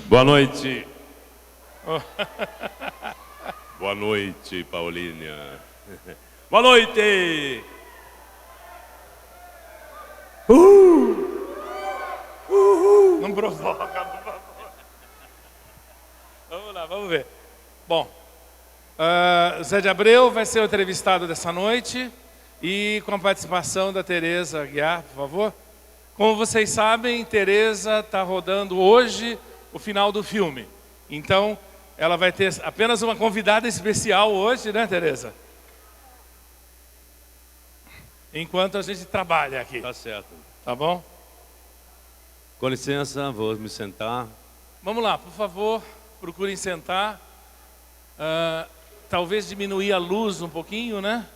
Boa noite. Boa noite, Paulínia. Boa noite. Não provoca, por favor. Vamos lá, vamos ver. Bom, Zé de Abreu vai ser o entrevistado dessa noite e com a participação da Tereza Aguiar, por favor. Como vocês sabem, Tereza está rodando hoje o final do filme. Então, ela vai ter apenas uma convidada especial hoje, né, Tereza? Enquanto a gente trabalha aqui. Tá certo. Tá bom? Com licença, vou me sentar. Vamos lá, por favor, procurem sentar. Talvez diminuir a luz um pouquinho, né?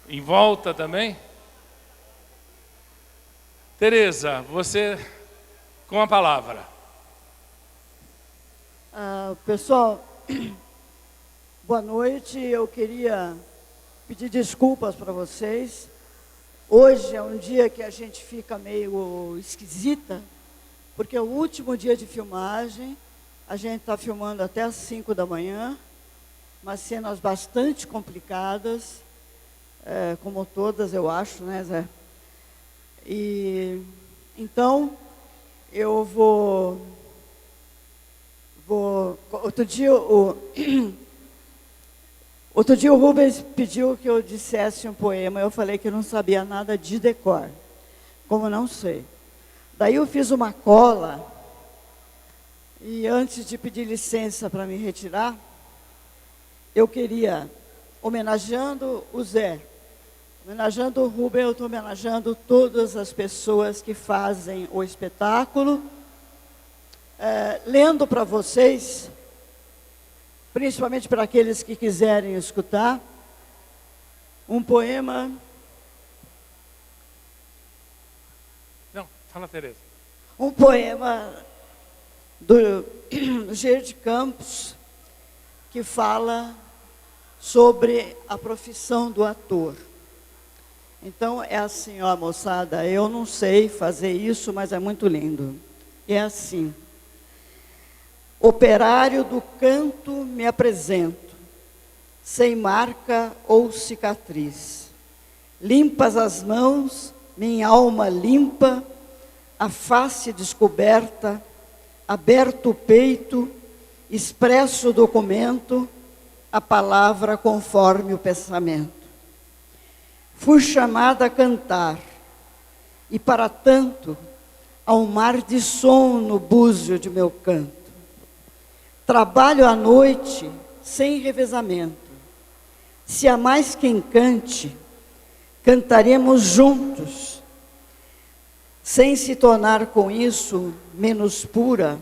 Em volta também. Tereza, você com a palavra. Pessoal, boa noite. Eu queria pedir desculpas para vocês. Hoje é um dia que a gente fica meio esquisita, porque é o último dia de filmagem. A gente está filmando até às 5 da manhã, umas cenas bastante complicadas, como todas, eu acho, né, Zé? E então eu vou outro dia o Rubens pediu que eu dissesse um poema. Eu falei que eu não sabia nada de decor, como não sei. Daí eu fiz uma cola e antes de pedir licença para me retirar, eu queria, homenageando o Zé, homenageando o Rubens, eu estou homenageando todas as pessoas que fazem o espetáculo, lendo para vocês, principalmente para aqueles que quiserem escutar, um poema. Não, fala, Tereza. Um poema do Jair de Campos, que fala sobre a profissão do ator. Então, é assim, ó, moçada, eu não sei fazer isso, mas é muito lindo. É assim. Operário do canto me apresento, sem marca ou cicatriz. Limpas as mãos, minha alma limpa, a face descoberta, aberto o peito, expresso o documento, a palavra conforme o pensamento. Fui chamada a cantar, e para tanto, há um mar de som no búzio de meu canto. Trabalho à noite, sem revezamento. Se há mais quem cante, cantaremos juntos, sem se tornar com isso menos pura.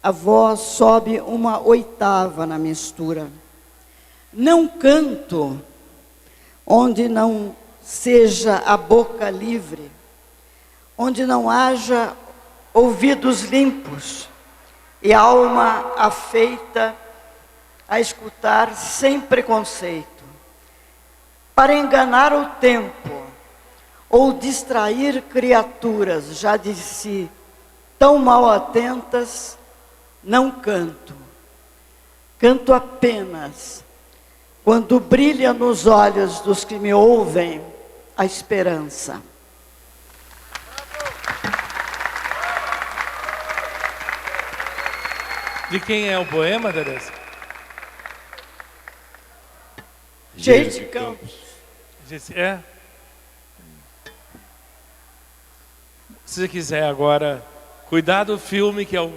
A voz sobe uma oitava na mistura. Não canto onde não seja a boca livre, onde não haja ouvidos limpos e alma afeita a escutar sem preconceito, para enganar o tempo ou distrair criaturas já de si tão mal atentas. Não canto, canto apenas quando brilha nos olhos dos que me ouvem a esperança. De quem é o poema, Tereza? Jair de Campos. É? Se você quiser agora cuidar do filme, que é o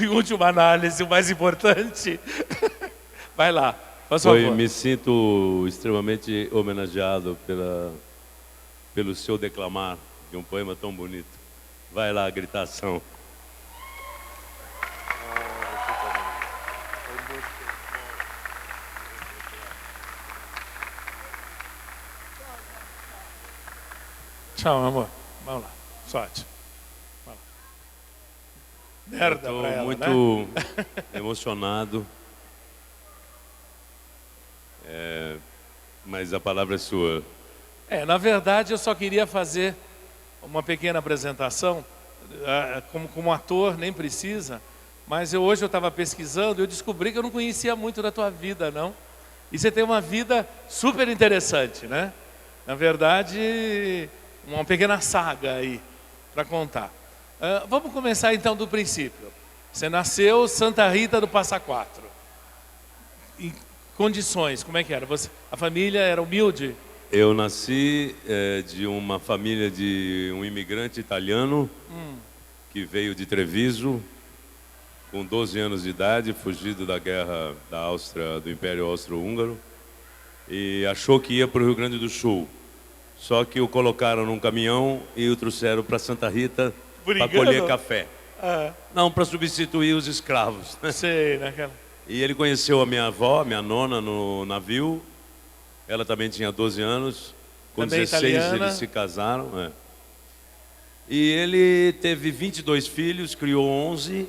em última análise, o mais importante, vai lá, faz favor. Me sinto extremamente homenageado pelo seu declamar de um poema tão bonito. Vai lá, gritação. Chama, amor. Vamos lá. Sorte. Vai lá. Merda Estou pra ela, muito né? emocionado. Mas a palavra é sua. Na verdade, eu só queria fazer uma pequena apresentação. Como ator, nem precisa. Mas hoje eu estava pesquisando e eu descobri que eu não conhecia muito da tua vida, não. E você tem uma vida super interessante, né? Na verdade, uma pequena saga aí para contar. Vamos começar então do princípio. Você nasceu Santa Rita do Passa Quatro. Em condições, como é que era? A família era humilde? Eu nasci de uma família de um imigrante italiano que veio de Treviso com 12 anos de idade, fugido da guerra da Áustria, do Império Austro-Húngaro, e achou que ia para o Rio Grande do Sul. Só que o colocaram num caminhão e o trouxeram para Santa Rita para colher café. Não, para substituir os escravos. Sei, naquela. E ele conheceu a minha avó, minha nona, no navio. Ela também tinha 12 anos. Com também 16 italiana. eles se casaram. E ele teve 22 filhos, criou 11.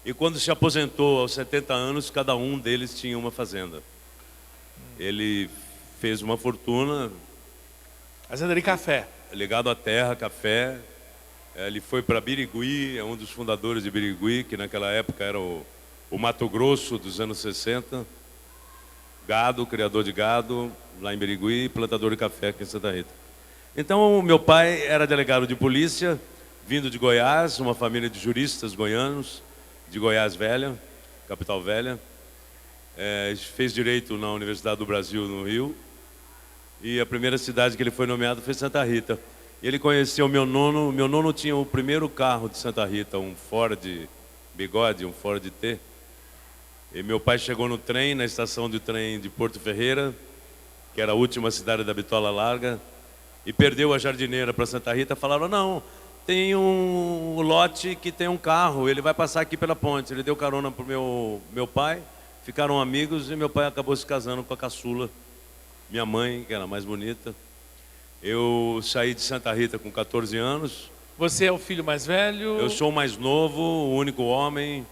E quando se aposentou aos 70 anos, cada um deles tinha uma fazenda. Ele fez uma fortuna. Fazenda de café. Ligado à terra, café. Ele foi para Birigui, é um dos fundadores de Birigui, que naquela época era o Mato Grosso dos anos 60. Gado, criador de gado, lá em Birigui, plantador de café aqui em Santa Rita. Então, meu pai era delegado de polícia, vindo de Goiás, uma família de juristas goianos, de Goiás Velha, capital velha. Fez direito na Universidade do Brasil, no Rio. E a primeira cidade que ele foi nomeado foi Santa Rita. Ele conheceu meu nono. Meu nono tinha o primeiro carro de Santa Rita, um Ford Bigode, um Ford T. E meu pai chegou no trem, na estação de trem de Porto Ferreira, que era a última cidade da Bitola Larga, e perdeu a jardineira para Santa Rita. Falaram, não, tem um lote que tem um carro, ele vai passar aqui pela ponte. Ele deu carona para o meu pai, ficaram amigos e meu pai acabou se casando com a caçula, minha mãe, que era a mais bonita. Eu saí de Santa Rita com 14 anos. Você é o filho mais velho? Eu sou o mais novo, o único homem,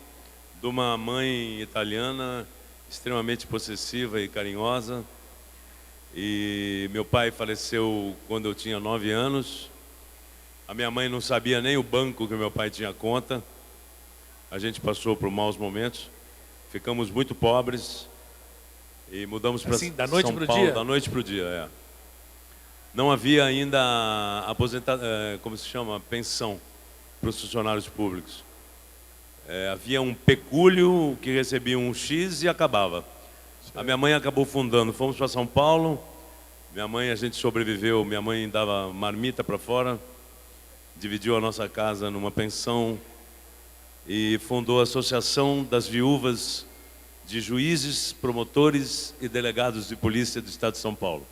de uma mãe italiana, extremamente possessiva e carinhosa. E meu pai faleceu quando eu tinha 9 anos. A minha mãe não sabia nem o banco que meu pai tinha conta. A gente passou por maus momentos. Ficamos muito pobres e mudamos para assim, da noite São pro Paulo. dia? Da noite para o dia, Não havia ainda como se chama? Pensão para os funcionários públicos. Havia um pecúlio que recebia um X e acabava. A minha mãe acabou fundando. Fomos para São Paulo. Minha mãe, a gente sobreviveu. Minha mãe dava marmita para fora. Dividiu a nossa casa numa pensão. E fundou a Associação das Viúvas de Juízes, Promotores e Delegados de Polícia do Estado de São Paulo.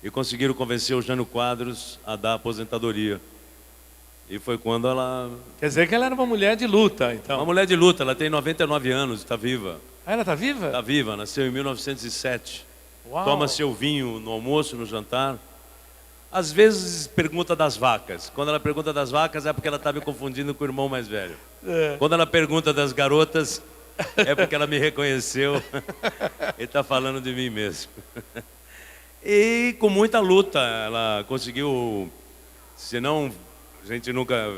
E conseguiram convencer o Jânio Quadros a dar aposentadoria. E foi quando ela... Quer dizer que ela era uma mulher de luta, então. Uma mulher de luta, ela tem 99 anos, está viva. Ah, ela está viva? Está viva, nasceu em 1907. Uau. Toma seu vinho no almoço, no jantar. Às vezes pergunta das vacas. Quando ela pergunta das vacas é porque ela está me confundindo com o irmão mais velho. Quando ela pergunta das garotas é porque ela me reconheceu e está falando de mim mesmo. E com muita luta ela conseguiu, senão a gente nunca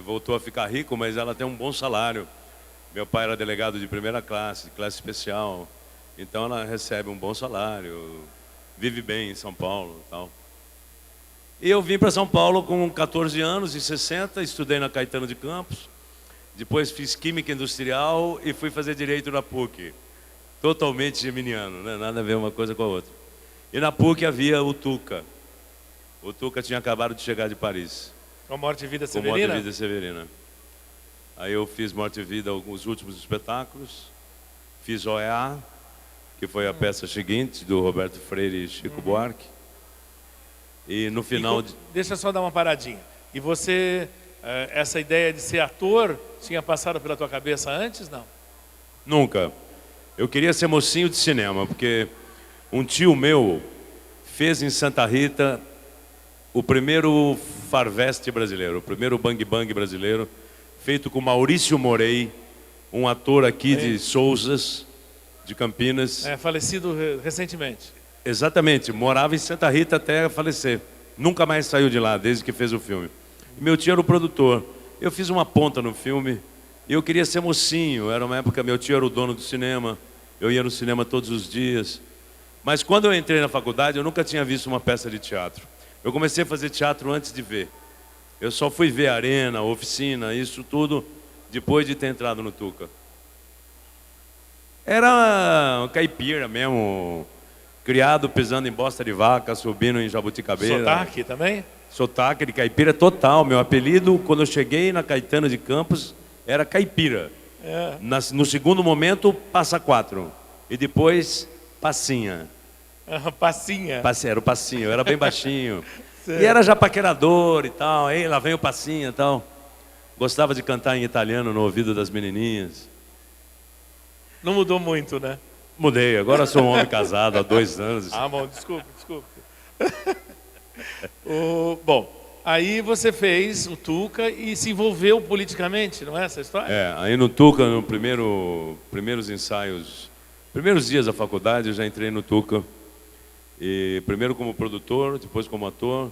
voltou a ficar rico, mas ela tem um bom salário. Meu pai era delegado de primeira classe, classe especial, então ela recebe um bom salário, vive bem em São Paulo e tal. E eu vim para São Paulo com 14 anos, em 60, estudei na Caetano de Campos, depois fiz Química Industrial e fui fazer Direito na PUC. Totalmente geminiano, né? Nada a ver uma coisa com a outra. E na PUC havia o Tuca. O Tuca tinha acabado de chegar de Paris. Com Morte e Vida Com Severina? Morte e Vida Severina. Aí eu fiz Morte e Vida, os últimos espetáculos. Fiz OEA, que foi a peça seguinte, do Roberto Freire e Chico Buarque. E no final... Deixa eu só dar uma paradinha. E você, essa ideia de ser ator, tinha passado pela tua cabeça antes, não? Nunca. Eu queria ser mocinho de cinema, porque um tio meu fez em Santa Rita o primeiro Farvest brasileiro, o primeiro Bang Bang brasileiro, feito com Maurício Morei, um ator aqui de Souzas, de Campinas. Falecido recentemente. Exatamente, morava em Santa Rita até falecer. Nunca mais saiu de lá, desde que fez o filme. E meu tio era o produtor. Eu fiz uma ponta no filme e eu queria ser mocinho. Era uma época, meu tio era o dono do cinema, eu ia no cinema todos os dias. Mas quando eu entrei na faculdade, eu nunca tinha visto uma peça de teatro. Eu comecei a fazer teatro antes de ver. Eu só fui ver Arena, Oficina, isso tudo, depois de ter entrado no Tuca. Era um caipira mesmo, criado pisando em bosta de vaca, subindo em jabuticabeira. Sotaque também? Sotaque de caipira total. Meu apelido, quando eu cheguei na Caetano de Campos, era Caipira. No segundo momento, Passa Quatro. E depois, Passinha. Passinha. Era o Passinha, eu era bem baixinho. E era já paquerador e tal. Ei, lá vem o Passinha e tal. Gostava de cantar em italiano no ouvido das menininhas. Não mudou muito, né? Mudei, agora sou um homem casado há 2 anos. Bom, desculpe. Bom, aí você fez o Tuca e se envolveu politicamente, não é essa a história? Aí no Tuca, no primeiros ensaios, primeiros dias da faculdade, eu já entrei no Tuca. E primeiro como produtor, depois como ator.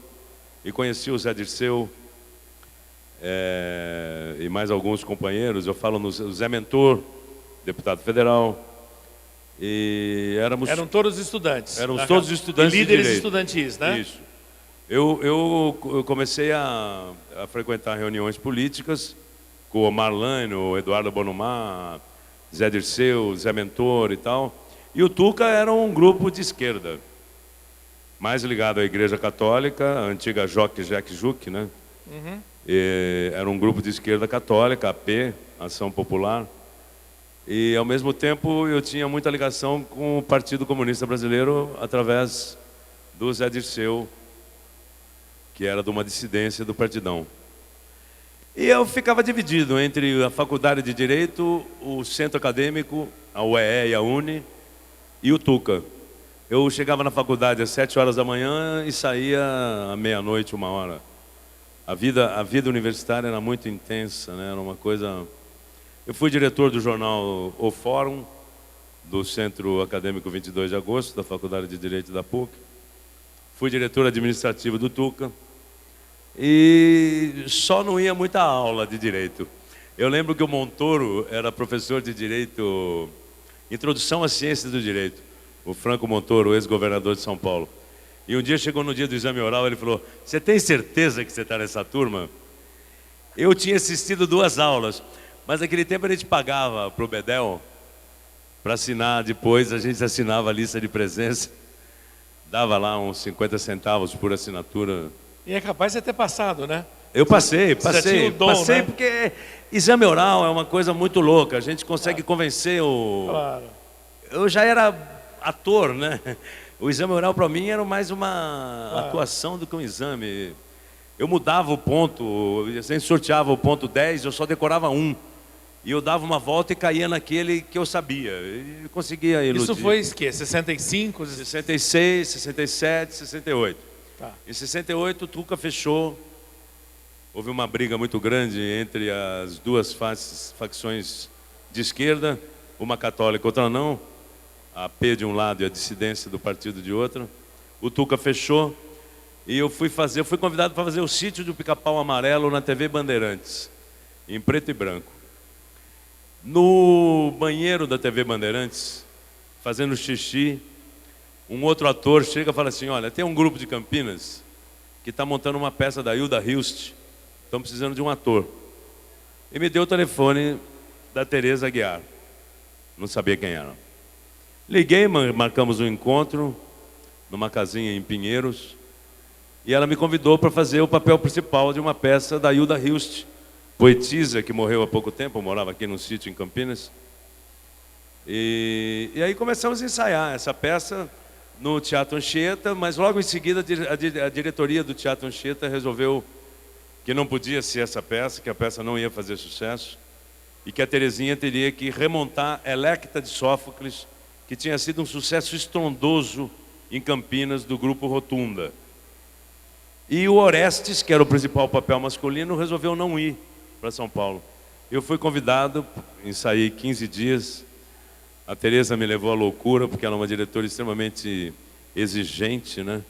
E conheci o Zé Dirceu e mais alguns companheiros. Eu falo no Zé Mentor, deputado federal. E eram todos estudantes. Éramos todos estudantes e líderes de direito. estudantis, né? Isso. Eu comecei a frequentar reuniões políticas com o Omar Lane, o Eduardo Bonumar, Zé Dirceu, Zé Mentor e tal. E o Tuca era um grupo de esquerda, mais ligado à Igreja Católica, a antiga Jaque Juque, né? Uhum. Era um grupo de esquerda católica, AP, Ação Popular. E, ao mesmo tempo, eu tinha muita ligação com o Partido Comunista Brasileiro através do Zé Dirceu, que era de uma dissidência do Partidão. E eu ficava dividido entre a Faculdade de Direito, o Centro Acadêmico, a UEE e a UNE, e o Tuca. Eu chegava na faculdade às 7 horas da manhã e saía à meia-noite, 1h. A vida universitária era muito intensa, né? Era uma coisa... Eu fui diretor do jornal O Fórum, do Centro Acadêmico 22 de Agosto, da Faculdade de Direito da PUC. Fui diretor administrativo do Tuca. E só não ia muita aula de Direito. Eu lembro que o Montoro era professor de Direito, Introdução às Ciências do Direito. O Franco Montoro, ex-governador de São Paulo. E um dia chegou no dia do exame oral, ele falou: "Você tem certeza que você está nessa turma?" Eu tinha assistido 2 aulas. Mas naquele tempo a gente pagava para o Bedel, para assinar depois, a gente assinava a lista de presença, dava lá uns 50 centavos por assinatura. E é capaz de você ter passado, né? Eu passei, Você já tinha o dom, passei, né? Porque exame oral é uma coisa muito louca, a gente consegue convencer o... Claro. Eu já era ator, né? O exame oral para mim era mais uma atuação do que um exame. Eu mudava o ponto, a gente sorteava o ponto 10, eu só decorava 1. E eu dava uma volta e caía naquele que eu sabia. E conseguia iludir. Isso foi o quê? 65? 66, 67, 68. Tá. Em 68 o Tuca fechou. Houve uma briga muito grande entre as duas facções de esquerda, uma católica, outra não. A AP de um lado e a dissidência do partido de outro. O Tuca fechou e eu fui convidado para fazer o Sítio do Pica-Pau Amarelo na TV Bandeirantes, em preto e branco. No banheiro da TV Bandeirantes, fazendo xixi, um outro ator chega e fala assim: "Olha, tem um grupo de Campinas que está montando uma peça da Hilda Hilst, estão precisando de um ator." E me deu o telefone da Tereza Aguiar. Não sabia quem era. Liguei, marcamos um encontro numa casinha em Pinheiros, e ela me convidou para fazer o papel principal de uma peça da Hilda Hilst, poetisa que morreu há pouco tempo. Eu morava aqui num sítio em Campinas. E aí começamos a ensaiar essa peça no Teatro Anchieta, mas logo em seguida a diretoria do Teatro Anchieta resolveu que não podia ser essa peça, que a peça não ia fazer sucesso, e que a Terezinha teria que remontar Electra de Sófocles, que tinha sido um sucesso estrondoso em Campinas, do grupo Rotunda. E o Orestes, que era o principal papel masculino, resolveu não ir para São Paulo. Eu fui convidado, ensaiei 15 dias. A Teresa me levou à loucura, porque ela é uma diretora extremamente exigente, né?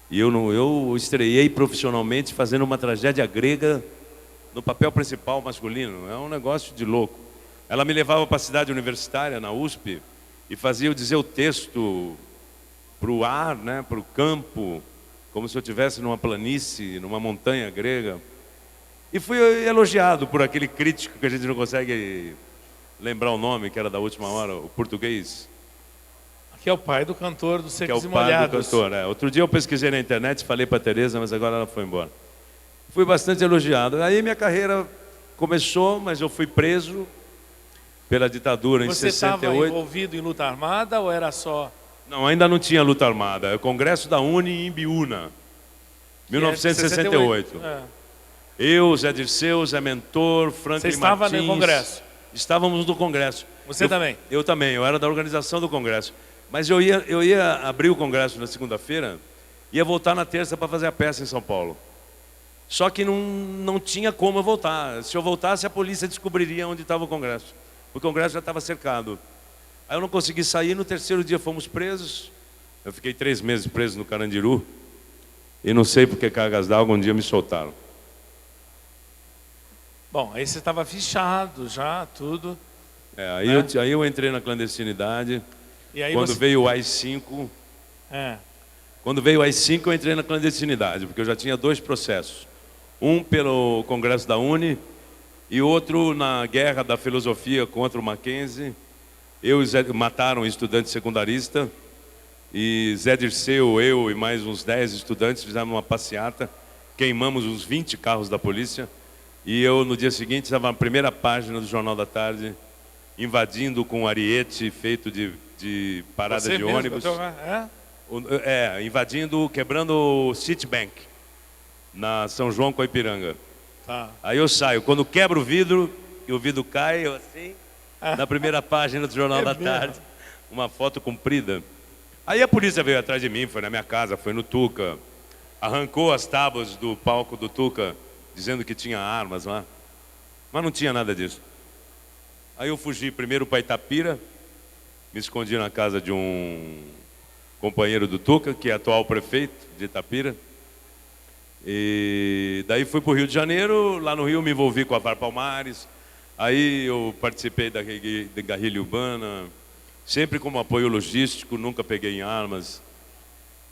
E eu estreiei profissionalmente fazendo uma tragédia grega no papel principal masculino. É um negócio de louco. Ela me levava para a cidade universitária, na USP, e fazia eu dizer o texto para o ar, né, para o campo, como se eu estivesse numa planície, numa montanha grega. E fui elogiado por aquele crítico que a gente não consegue lembrar o nome, que era da última hora, o português. Que é o pai do cantor do Que é Secos o e pai do Molhados. cantor. Outro dia eu pesquisei na internet, falei para a Teresa, mas agora ela foi embora. Fui bastante elogiado. Aí minha carreira começou, mas eu fui preso pela ditadura em Você estava 68. envolvido em luta armada ou era só... Não, ainda não tinha luta armada. É o Congresso da Uni em Biúna, 1968. É. Eu, Zé Dirceu, Zé Mentor, Franklin Você estava Martins. no Congresso? Estávamos no Congresso. Você também? Eu também, eu era da organização do Congresso. Mas eu ia abrir o Congresso na segunda-feira, ia voltar na terça para fazer a peça em São Paulo. Só que não tinha como eu voltar. Se eu voltasse, a polícia descobriria onde estava o Congresso. O Congresso já estava cercado. Aí eu não consegui sair, no terceiro dia fomos presos. Eu fiquei 3 meses preso no Carandiru. E não sei porque cargas d'água um dia me soltaram. Bom, aí você estava fichado já, tudo. Aí eu entrei na clandestinidade. E aí Quando você... veio o AI-5, quando veio o AI-5 eu entrei na clandestinidade, porque eu já tinha 2 processos. Um pelo Congresso da Uni e outro na guerra da filosofia contra o Mackenzie. Mataram um estudante secundarista e Zé Dirceu, eu e mais uns 10 estudantes fizemos uma passeata, queimamos uns 20 carros da polícia e eu no dia seguinte estava na primeira página do Jornal da Tarde, invadindo com um ariete feito de parada Você de mesmo, ônibus. Invadindo, Quebrando o Citibank, na São João com a Ipiranga. Tá. Aí eu saio, quando quebro o vidro, e o vidro cai, eu assim, na primeira página do Jornal da Tarde, uma foto comprida. Aí a polícia veio atrás de mim, foi na minha casa, foi no Tuca, arrancou as tábuas do palco do Tuca, dizendo que tinha armas lá, mas não tinha nada disso. Aí eu fugi primeiro para Itapira, me escondi na casa de um companheiro do Tuca, que é atual prefeito de Itapira. E daí fui para o Rio de Janeiro, lá no Rio me envolvi com a VAR Palmares. Aí eu participei da guerrilha urbana, sempre como apoio logístico, nunca peguei em armas.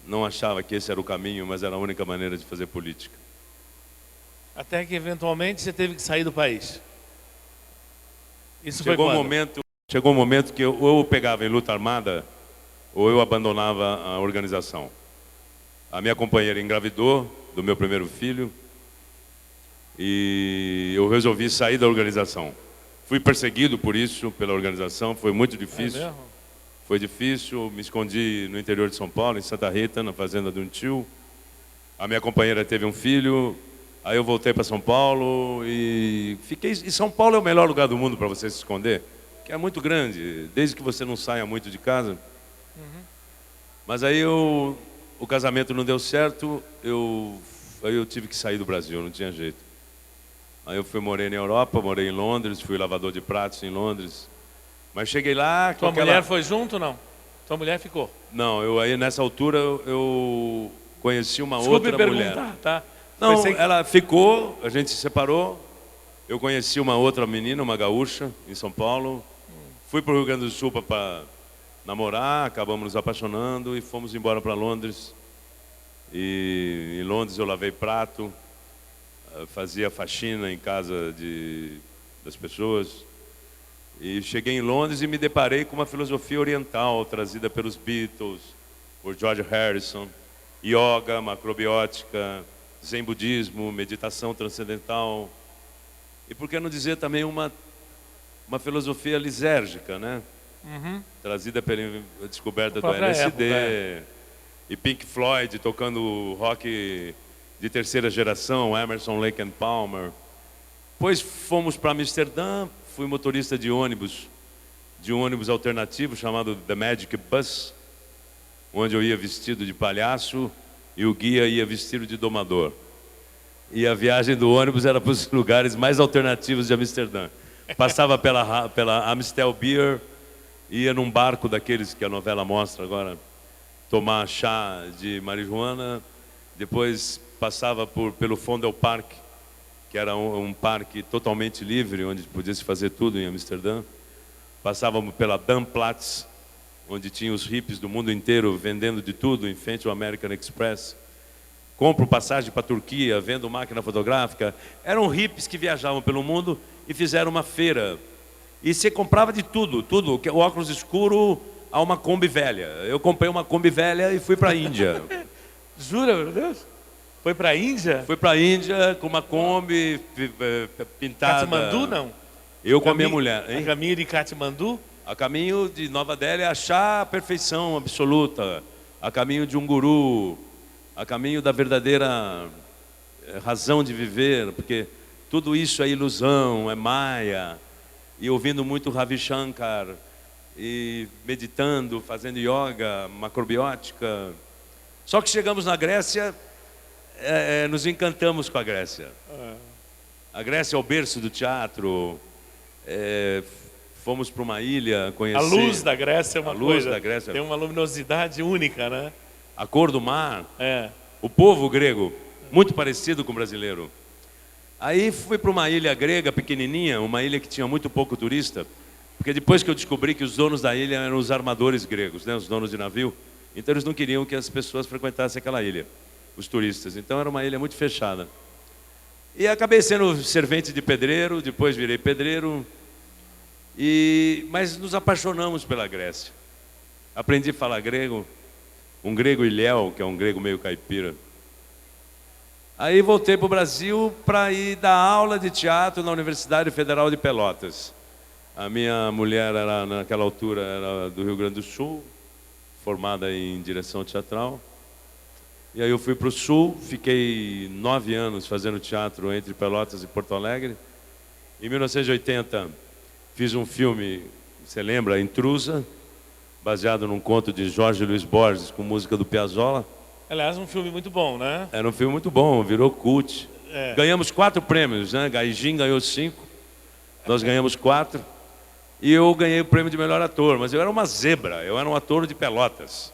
Não achava que esse era o caminho, mas era a única maneira de fazer política. Até que eventualmente você teve que sair do país. Isso Chegou foi quando? Chegou um momento que ou eu pegava em luta armada, ou eu abandonava a organização. A minha companheira engravidou do meu primeiro filho, e eu resolvi sair da organização. Fui perseguido por isso, pela organização, foi muito difícil. É mesmo? Foi difícil, me escondi no interior de São Paulo, em Santa Rita, na fazenda de um tio. A minha companheira teve um filho, aí eu voltei para São Paulo e fiquei... E São Paulo é o melhor lugar do mundo para você se esconder, que é muito grande, desde que você não saia muito de casa. Mas aí o casamento não deu certo, aí eu tive que sair do Brasil, não tinha jeito. Aí eu morei na Europa, morei em Londres, fui lavador de pratos em Londres. Mas cheguei lá... Tua mulher foi junto ou não? Tua mulher ficou? Não, aí nessa altura eu conheci uma Desculpe outra perguntar, mulher. tá? Não, Pensei que... ela ficou, a gente se separou. Eu conheci uma outra menina, uma gaúcha, em São Paulo. Fui para o Rio Grande do Sul para namorar, acabamos nos apaixonando e fomos embora para Londres. E em Londres eu lavei prato, fazia faxina em casa das pessoas. E cheguei em Londres e me deparei com uma filosofia oriental trazida pelos Beatles, por George Harrison, yoga, macrobiótica, zen budismo, meditação transcendental. E por que não dizer também uma filosofia lisérgica, né? Trazida pela descoberta do LSD, e Pink Floyd tocando rock de terceira geração, Emerson, Lake and Palmer. Depois fomos para Amsterdã, fui motorista de um ônibus alternativo chamado The Magic Bus, onde eu ia vestido de palhaço e o guia ia vestido de domador. E a viagem do ônibus era para os lugares mais alternativos de Amsterdã. Passava pela Amstel Beer, ia num barco daqueles que a novela mostra agora, tomar chá de marihuana, depois passava pelo Vondelpark, que era um parque totalmente livre, onde podia se fazer tudo em Amsterdã. Passávamos pela Damplatz, onde tinha os hippies do mundo inteiro vendendo de tudo, em frente ao American Express. Compro passagem para a Turquia, vendo máquina fotográfica. Eram hippies que viajavam pelo mundo e fizeram uma feira. E você comprava de tudo, o óculos escuro a uma Kombi velha. Eu comprei uma Kombi velha e fui para a Índia. Jura, meu Deus? Foi para a Índia? Fui para a Índia com uma Kombi pintada. Katmandu, não? Eu com a minha mulher. Hein? A caminho de Katmandu? A caminho de Nova Delhi, achar a perfeição absoluta. A caminho de um guru. A caminho da verdadeira razão de viver. Porque tudo isso é ilusão, é maia. E ouvindo muito Ravi Shankar. E meditando, fazendo yoga, macrobiótica. Só que chegamos na Grécia, nos encantamos com a Grécia. A Grécia é o berço do teatro. Fomos para uma ilha conhecer. A luz da Grécia é uma coisa. A luz da Grécia. Tem uma luminosidade única, né? A cor do mar. É. O povo grego, muito parecido com o brasileiro. Aí fui para uma ilha grega pequenininha, uma ilha que tinha muito pouco turista. Porque depois que eu descobri que os donos da ilha eram os armadores gregos, né, os donos de navio, então eles não queriam que as pessoas frequentassem aquela ilha, os turistas. Então era uma ilha muito fechada. E acabei sendo servente de pedreiro, depois virei pedreiro. Mas nos apaixonamos pela Grécia. Aprendi a falar grego, um grego ilhéu, que é um grego meio caipira. Aí voltei para o Brasil para ir dar aula de teatro na Universidade Federal de Pelotas. A minha mulher, naquela altura, era do Rio Grande do Sul, formada em direção teatral. E aí eu fui para o Sul, fiquei 9 anos fazendo teatro entre Pelotas e Porto Alegre. Em 1980, fiz um filme, você lembra, Intrusa, baseado num conto de Jorge Luiz Borges, com música do Piazzolla. Aliás, um filme muito bom, né? Era um filme muito bom, virou cult. Ganhamos 4 prêmios, né? Gaijin ganhou 5, nós ganhamos 4. E eu ganhei o prêmio de melhor ator, mas eu era uma zebra, eu era um ator de Pelotas.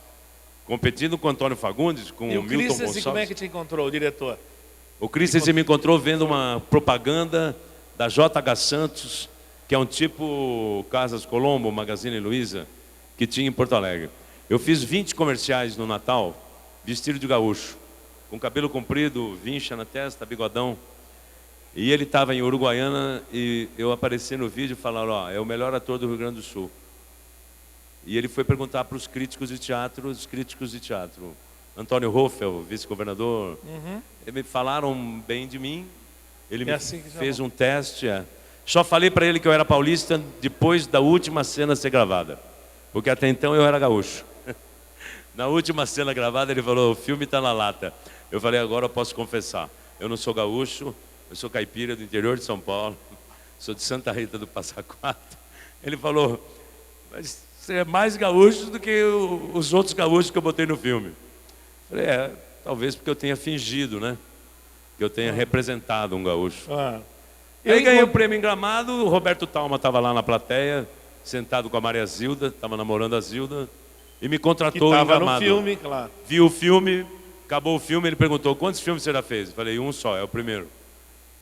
Competindo com o Antônio Fagundes, com o Milton Gonçalves. E como é que te encontrou, o diretor? O Christensen me encontrou vendo uma propaganda da JH Santos, que é um tipo Casas Colombo, Magazine Luiza, que tinha em Porto Alegre. Eu fiz 20 comerciais no Natal, vestido de gaúcho, com cabelo comprido, vincha na testa, bigodão. E ele estava em Uruguaiana e eu apareci no vídeo e falaram, ó, é o melhor ator do Rio Grande do Sul. E ele foi perguntar para os críticos de teatro, Antônio Hoffel, vice-governador, eles me falaram bem de mim, ele me fez um teste. Só falei para ele que eu era paulista depois da última cena ser gravada, porque até então eu era gaúcho. Na última cena gravada ele falou, o filme está na lata. Eu falei, agora eu posso confessar, eu não sou gaúcho, eu sou caipira do interior de São Paulo, sou de Santa Rita do Passa Quatro. Ele falou, mas você é mais gaúcho do que os outros gaúchos que eu botei no filme. Eu falei, talvez porque eu tenha fingido, né? Que eu tenha representado um gaúcho. Aí ganhei o prêmio em Gramado, o Roberto Talma estava lá na plateia, sentado com a Maria Zilda, estava namorando a Zilda, e me contratou em Gramado. No filme, claro. Viu o filme, acabou o filme, ele perguntou, quantos filmes você já fez? Eu falei, um só, é o primeiro.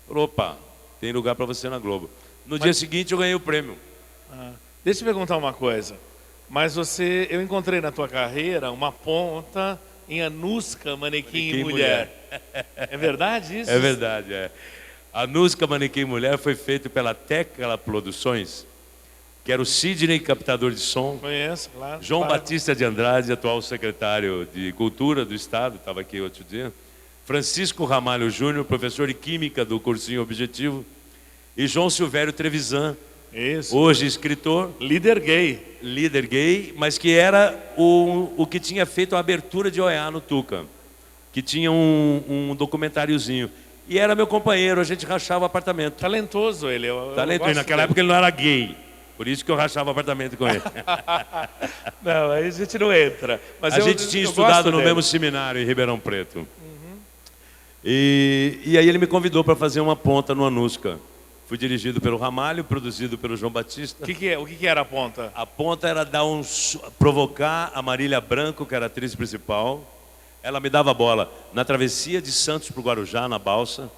Falou, opa, tem lugar para você na Globo. No dia seguinte eu ganhei o prêmio. Deixa eu perguntar uma coisa. Mas eu encontrei na tua carreira uma ponta em Anushka, Manequim e Mulher. É verdade isso? É verdade, Anushka, Manequim e Mulher foi feito pela Tecla Produções, que era o Sidney, captador de som. Conheço, claro. João Batista de Andrade, atual secretário de Cultura do Estado, estava aqui outro dia. Francisco Ramalho Júnior, professor de Química do Cursinho Objetivo. E João Silvério Trevisan, hoje escritor. Líder gay, mas que era o que tinha feito a abertura de OEA no Tuca. Que tinha um documentáriozinho. E era meu companheiro, a gente rachava apartamento. Talentoso ele. Talentoso. E naquela época ele não era gay. Por isso que eu rachava apartamento com ele. Não, aí a gente não entra. Mas A gente tinha estudado no mesmo seminário em Ribeirão Preto. E aí ele me convidou para fazer uma ponta no Anusca. Fui dirigido pelo Ramalho, produzido pelo João Batista. O que era a ponta? A ponta era provocar a Marília Branco, que era a atriz principal. Ela me dava bola na travessia de Santos para o Guarujá, na balsa.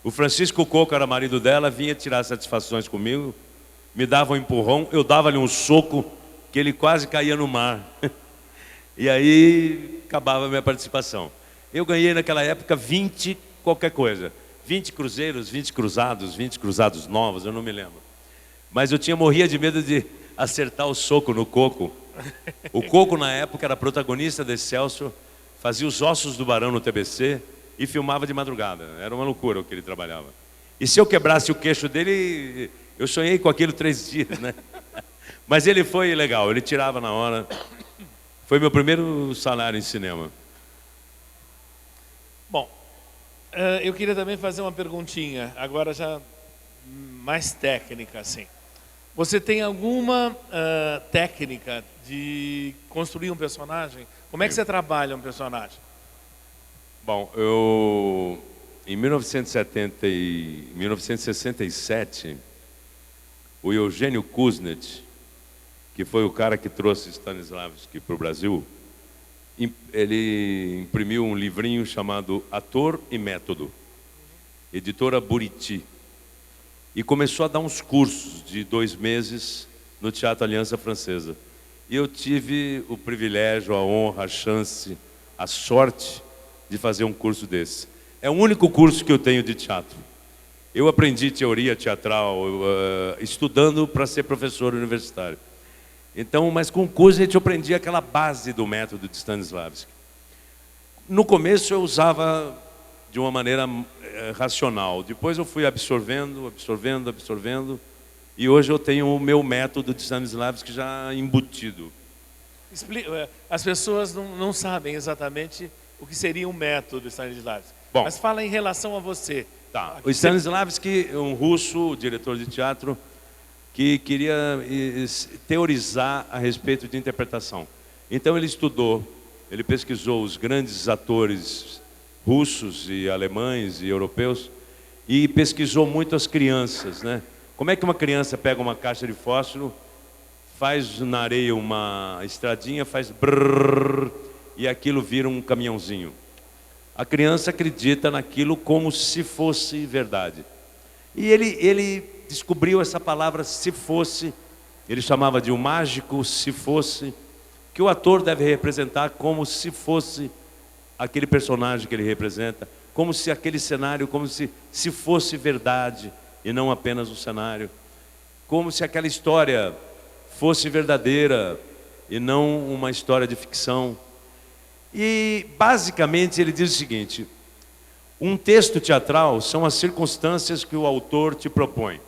O Francisco Coco era marido dela, vinha tirar satisfações comigo. Me dava um empurrão, eu dava-lhe um soco, que ele quase caía no mar. E aí acabava a minha participação. Eu ganhei naquela época 20 qualquer coisa. 20 cruzeiros, 20 cruzados novos, eu não me lembro. Mas eu morria de medo de acertar o soco no Coco. O Coco, na época, era protagonista de Excelsior, fazia os Ossos do Barão no TBC e filmava de madrugada. Era uma loucura o que ele trabalhava. E se eu quebrasse o queixo dele, eu sonhei com aquilo 3 dias, né? Mas ele foi legal, ele tirava na hora. Foi meu primeiro salário em cinema. Bom, eu queria também fazer uma perguntinha, agora já mais técnica, assim. Você tem alguma técnica de construir um personagem? Como é que você trabalha um personagem? Bom, em 1967, o Eugênio Kuznet, que foi o cara que trouxe Stanislavski para o Brasil, ele imprimiu um livrinho chamado Ator e Método, editora Buriti, e começou a dar uns cursos de 2 meses no Teatro Aliança Francesa. E eu tive o privilégio, a honra, a chance, a sorte de fazer um curso desse. É o único curso que eu tenho de teatro. Eu aprendi teoria teatral estudando para ser professor universitário. Então, mas com o curso a gente aprendia aquela base do método de Stanislavski. No começo eu usava de uma maneira racional. Depois eu fui absorvendo. E hoje eu tenho o meu método de Stanislavski já embutido. As pessoas não sabem exatamente o que seria um método Stanislavski. Bom, mas fala em relação a você. Tá. O Stanislavski é um russo, diretor de teatro, que queria teorizar a respeito de interpretação. Então ele ele pesquisou os grandes atores russos e alemães e europeus e pesquisou muito as crianças, né? Como é que uma criança pega uma caixa de fósforo, faz na areia uma estradinha, faz brrr, e aquilo vira um caminhãozinho. A criança acredita naquilo como se fosse verdade. E ele descobriu essa palavra se fosse, ele chamava de o mágico se fosse, que o ator deve representar como se fosse aquele personagem que ele representa, como se aquele cenário, como se fosse verdade e não apenas um cenário, como se aquela história fosse verdadeira e não uma história de ficção. E basicamente ele diz o seguinte: um texto teatral são as circunstâncias que o autor te propõe.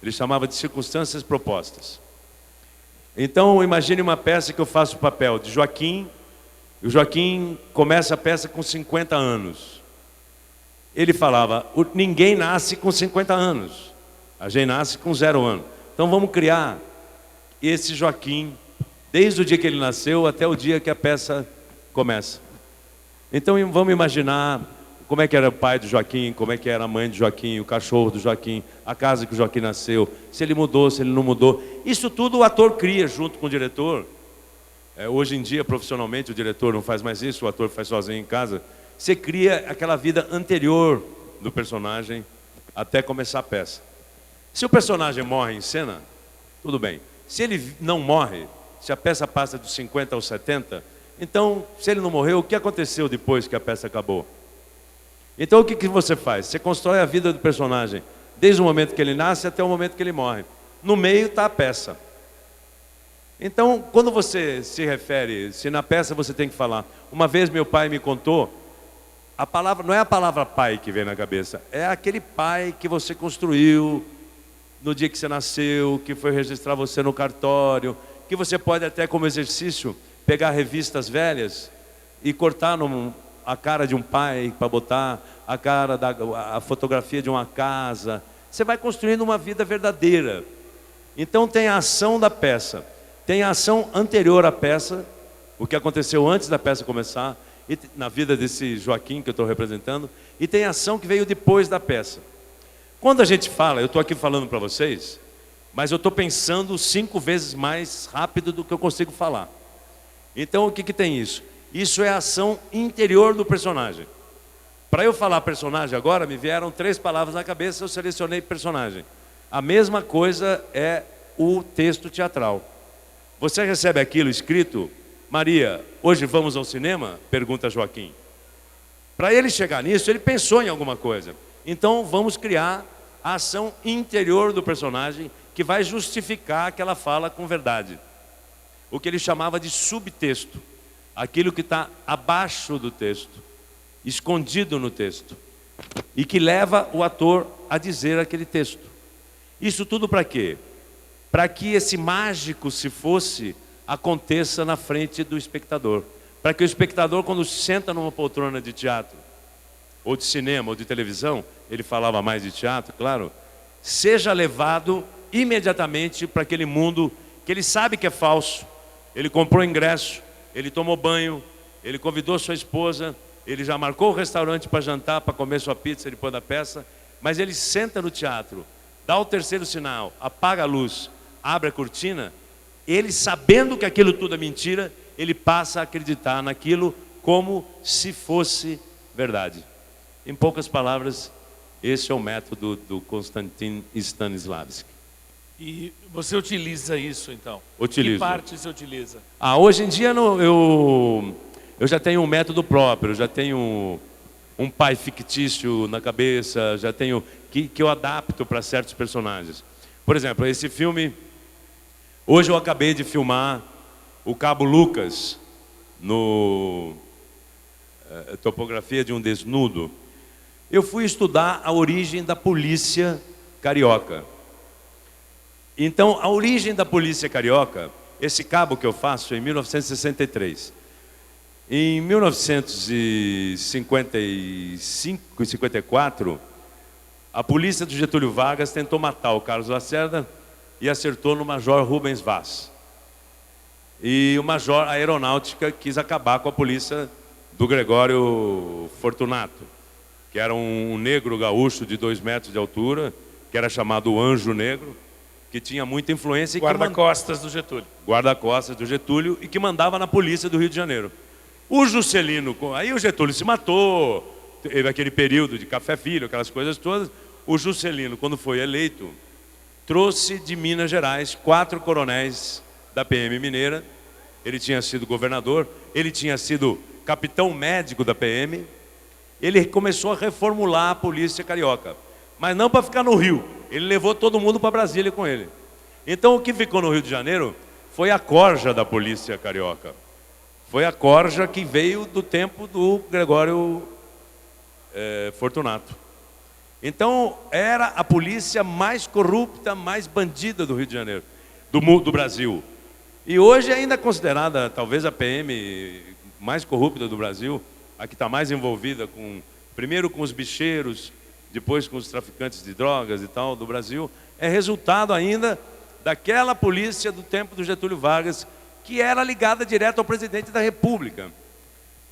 Ele chamava de circunstâncias propostas. Então imagine uma peça que eu faço o papel de Joaquim. E o Joaquim começa a peça com 50 anos. Ele falava: ninguém nasce com 50 anos. A gente nasce com 0 anos. Então vamos criar esse Joaquim desde o dia que ele nasceu até o dia que a peça começa. Então vamos imaginar como é que era o pai do Joaquim, como é que era a mãe do Joaquim, o cachorro do Joaquim, a casa que o Joaquim nasceu, se ele mudou, se ele não mudou. Isso tudo o ator cria junto com o diretor. Hoje em dia, profissionalmente, o diretor não faz mais isso, o ator faz sozinho em casa. Você cria aquela vida anterior do personagem até começar a peça. Se o personagem morre em cena, tudo bem. Se ele não morre, se a peça passa dos 50 aos 70, então, se ele não morreu, o que aconteceu depois que a peça acabou? Então, o que você faz? Você constrói a vida do personagem, desde o momento que ele nasce até o momento que ele morre. No meio está a peça. Então, quando você se refere, se na peça você tem que falar, uma vez meu pai me contou, a palavra não é a palavra pai que vem na cabeça, é aquele pai que você construiu no dia que você nasceu, que foi registrar você no cartório, que você pode até como exercício pegar revistas velhas e cortar a cara de um pai para botar a fotografia de uma casa. Você vai construindo uma vida verdadeira. Então tem a ação da peça, tem a ação anterior à peça, o que aconteceu antes da peça começar, e na vida desse Joaquim que eu estou representando, e tem a ação que veio depois da peça. Quando a gente fala, eu estou aqui falando para vocês, mas eu estou pensando 5 vezes mais rápido do que eu consigo falar. Então o que tem isso? Isso é a ação interior do personagem. Para eu falar personagem agora, me vieram 3 palavras na cabeça, eu selecionei personagem. A mesma coisa é o texto teatral. Você recebe aquilo escrito, Maria, hoje vamos ao cinema? Pergunta Joaquim. Para ele chegar nisso, ele pensou em alguma coisa. Então vamos criar a ação interior do personagem que vai justificar aquela fala com verdade. O que ele chamava de subtexto. Aquilo que está abaixo do texto, escondido no texto. E que leva o ator a dizer aquele texto. Isso tudo para quê? Para que esse mágico, se fosse, aconteça na frente do espectador. Para que o espectador, quando senta numa poltrona de teatro, ou de cinema, ou de televisão, ele falava mais de teatro, claro, seja levado imediatamente para aquele mundo que ele sabe que é falso. Ele comprou ingresso, ele tomou banho, ele convidou sua esposa, ele já marcou o restaurante para jantar, para comer sua pizza depois da peça, mas ele senta no teatro, dá o terceiro sinal, apaga a luz, abre a cortina, ele sabendo que aquilo tudo é mentira, ele passa a acreditar naquilo como se fosse verdade. Em poucas palavras, esse é o método do Konstantin Stanislavski. E você utiliza isso, então? Utilizo. Que parte você utiliza? Hoje em dia eu já tenho um método próprio, já tenho um pai fictício na cabeça, já tenho que eu adapto para certos personagens. Por exemplo, esse filme, hoje eu acabei de filmar o Cabo Lucas no Topografia de um Desnudo. Eu fui estudar a origem da polícia carioca. Então, a origem da polícia carioca, esse cabo que eu faço em 1963. Em 1955 e 54, a polícia do Getúlio Vargas tentou matar o Carlos Lacerda e acertou no major Rubens Vaz. E o major Aeronáutica quis acabar com a polícia do Gregório Fortunato, que era um negro gaúcho de 2 metros de altura, que era chamado Anjo Negro, que tinha muita influência. Guarda-costas do Getúlio. Guarda-costas do Getúlio e que mandava na polícia do Rio de Janeiro. O Juscelino, aí o Getúlio se matou, teve aquele período de café filho, aquelas coisas todas. O Juscelino, quando foi eleito, trouxe de Minas Gerais 4 coronéis da PM Mineira. Ele tinha sido governador, ele tinha sido capitão médico da PM. Ele começou a reformular a polícia carioca, mas não para ficar no Rio. Ele levou todo mundo para Brasília com ele. Então o que ficou no Rio de Janeiro foi a corja da polícia carioca. Foi a corja que veio do tempo do Gregório Fortunato. Então era a polícia mais corrupta, mais bandida do Rio de Janeiro, do Brasil. E hoje é ainda considerada talvez a PM mais corrupta do Brasil, a que está mais envolvida primeiro com os bicheiros, depois com os traficantes de drogas e tal do Brasil, é resultado ainda daquela polícia do tempo do Getúlio Vargas, que era ligada direto ao presidente da República,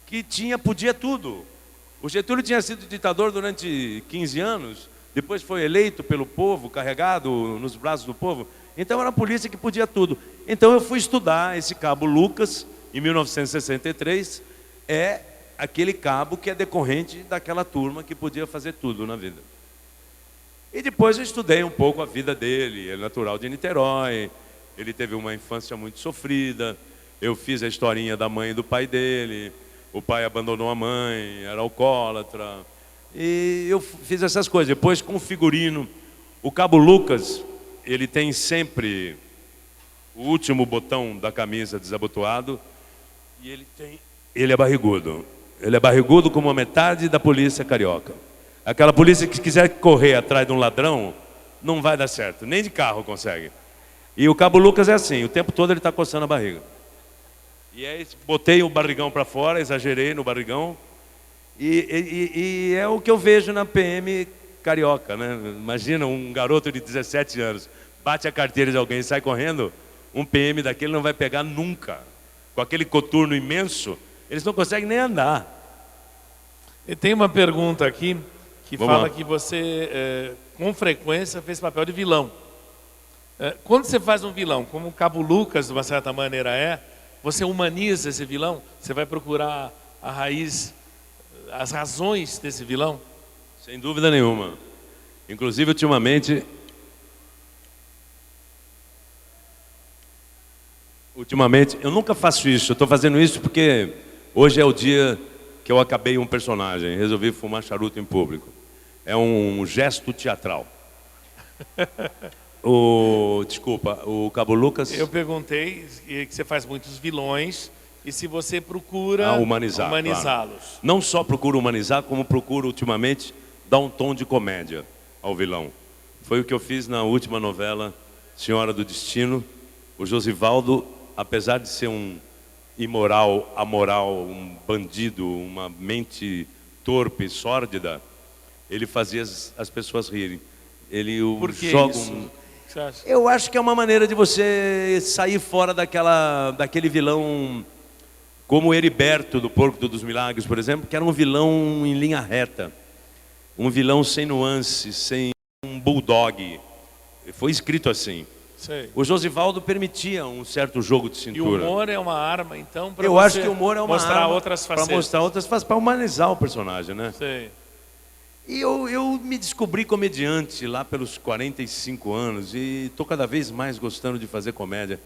que podia tudo. O Getúlio tinha sido ditador durante 15 anos, depois foi eleito pelo povo, carregado nos braços do povo, então era uma polícia que podia tudo. Então eu fui estudar esse cabo Lucas, em 1963, aquele cabo que é decorrente daquela turma que podia fazer tudo na vida. E depois eu estudei um pouco a vida dele. Ele é natural de Niterói, ele teve uma infância muito sofrida. Eu fiz a historinha da mãe e do pai dele. O pai abandonou a mãe, era alcoólatra. E eu fiz essas coisas. Depois com o figurino. O cabo Lucas, ele tem sempre o último botão da camisa desabotoado. E ele é barrigudo. Ele é barrigudo como a metade da polícia carioca. Aquela polícia que quiser correr atrás de um ladrão, não vai dar certo, nem de carro consegue. E o cabo Lucas é assim, o tempo todo ele está coçando a barriga. E aí botei o barrigão para fora, exagerei no barrigão. E é o que eu vejo na PM carioca, né? Imagina um garoto de 17 anos, bate a carteira de alguém e sai correndo, um PM daquele não vai pegar nunca. Com aquele coturno imenso, eles não conseguem nem andar. E tem uma pergunta aqui que Vamos fala lá. que você, com frequência, fez papel de vilão. Quando você faz um vilão, como o Cabo Lucas, de uma certa maneira você humaniza esse vilão? Você vai procurar a raiz, as razões desse vilão? Sem dúvida nenhuma. Inclusive, ultimamente, eu nunca faço isso. Eu estou fazendo isso porque hoje é o dia que eu acabei um personagem. Resolvi fumar charuto em público. É um gesto teatral. Desculpa, o Cabo Lucas... Eu perguntei que você faz muitos vilões e se você procura humanizá-los. Claro. Não só procuro humanizar, como procuro ultimamente dar um tom de comédia ao vilão. Foi o que eu fiz na última novela, Senhora do Destino. O Josivaldo, apesar de ser um imoral, amoral, um bandido, uma mente torpe, sórdida, ele fazia as pessoas rirem. Ele Por que joga isso? O que você acha? Eu acho que é uma maneira de você sair fora daquele vilão, como o Heriberto do Porco dos Milagres, por exemplo, que era um vilão em linha reta, um vilão sem nuance, sem um bulldog. Foi escrito assim. Sei. O Josivaldo permitia um certo jogo de E o cintura. humor é uma arma, então, para Eu acho que o humor é uma mostrar arma outras para facetas. mostrar outras facetas, para humanizar o personagem, né? Sei. E eu me descobri comediante lá pelos 45 anos e estou cada vez mais gostando de fazer comédia.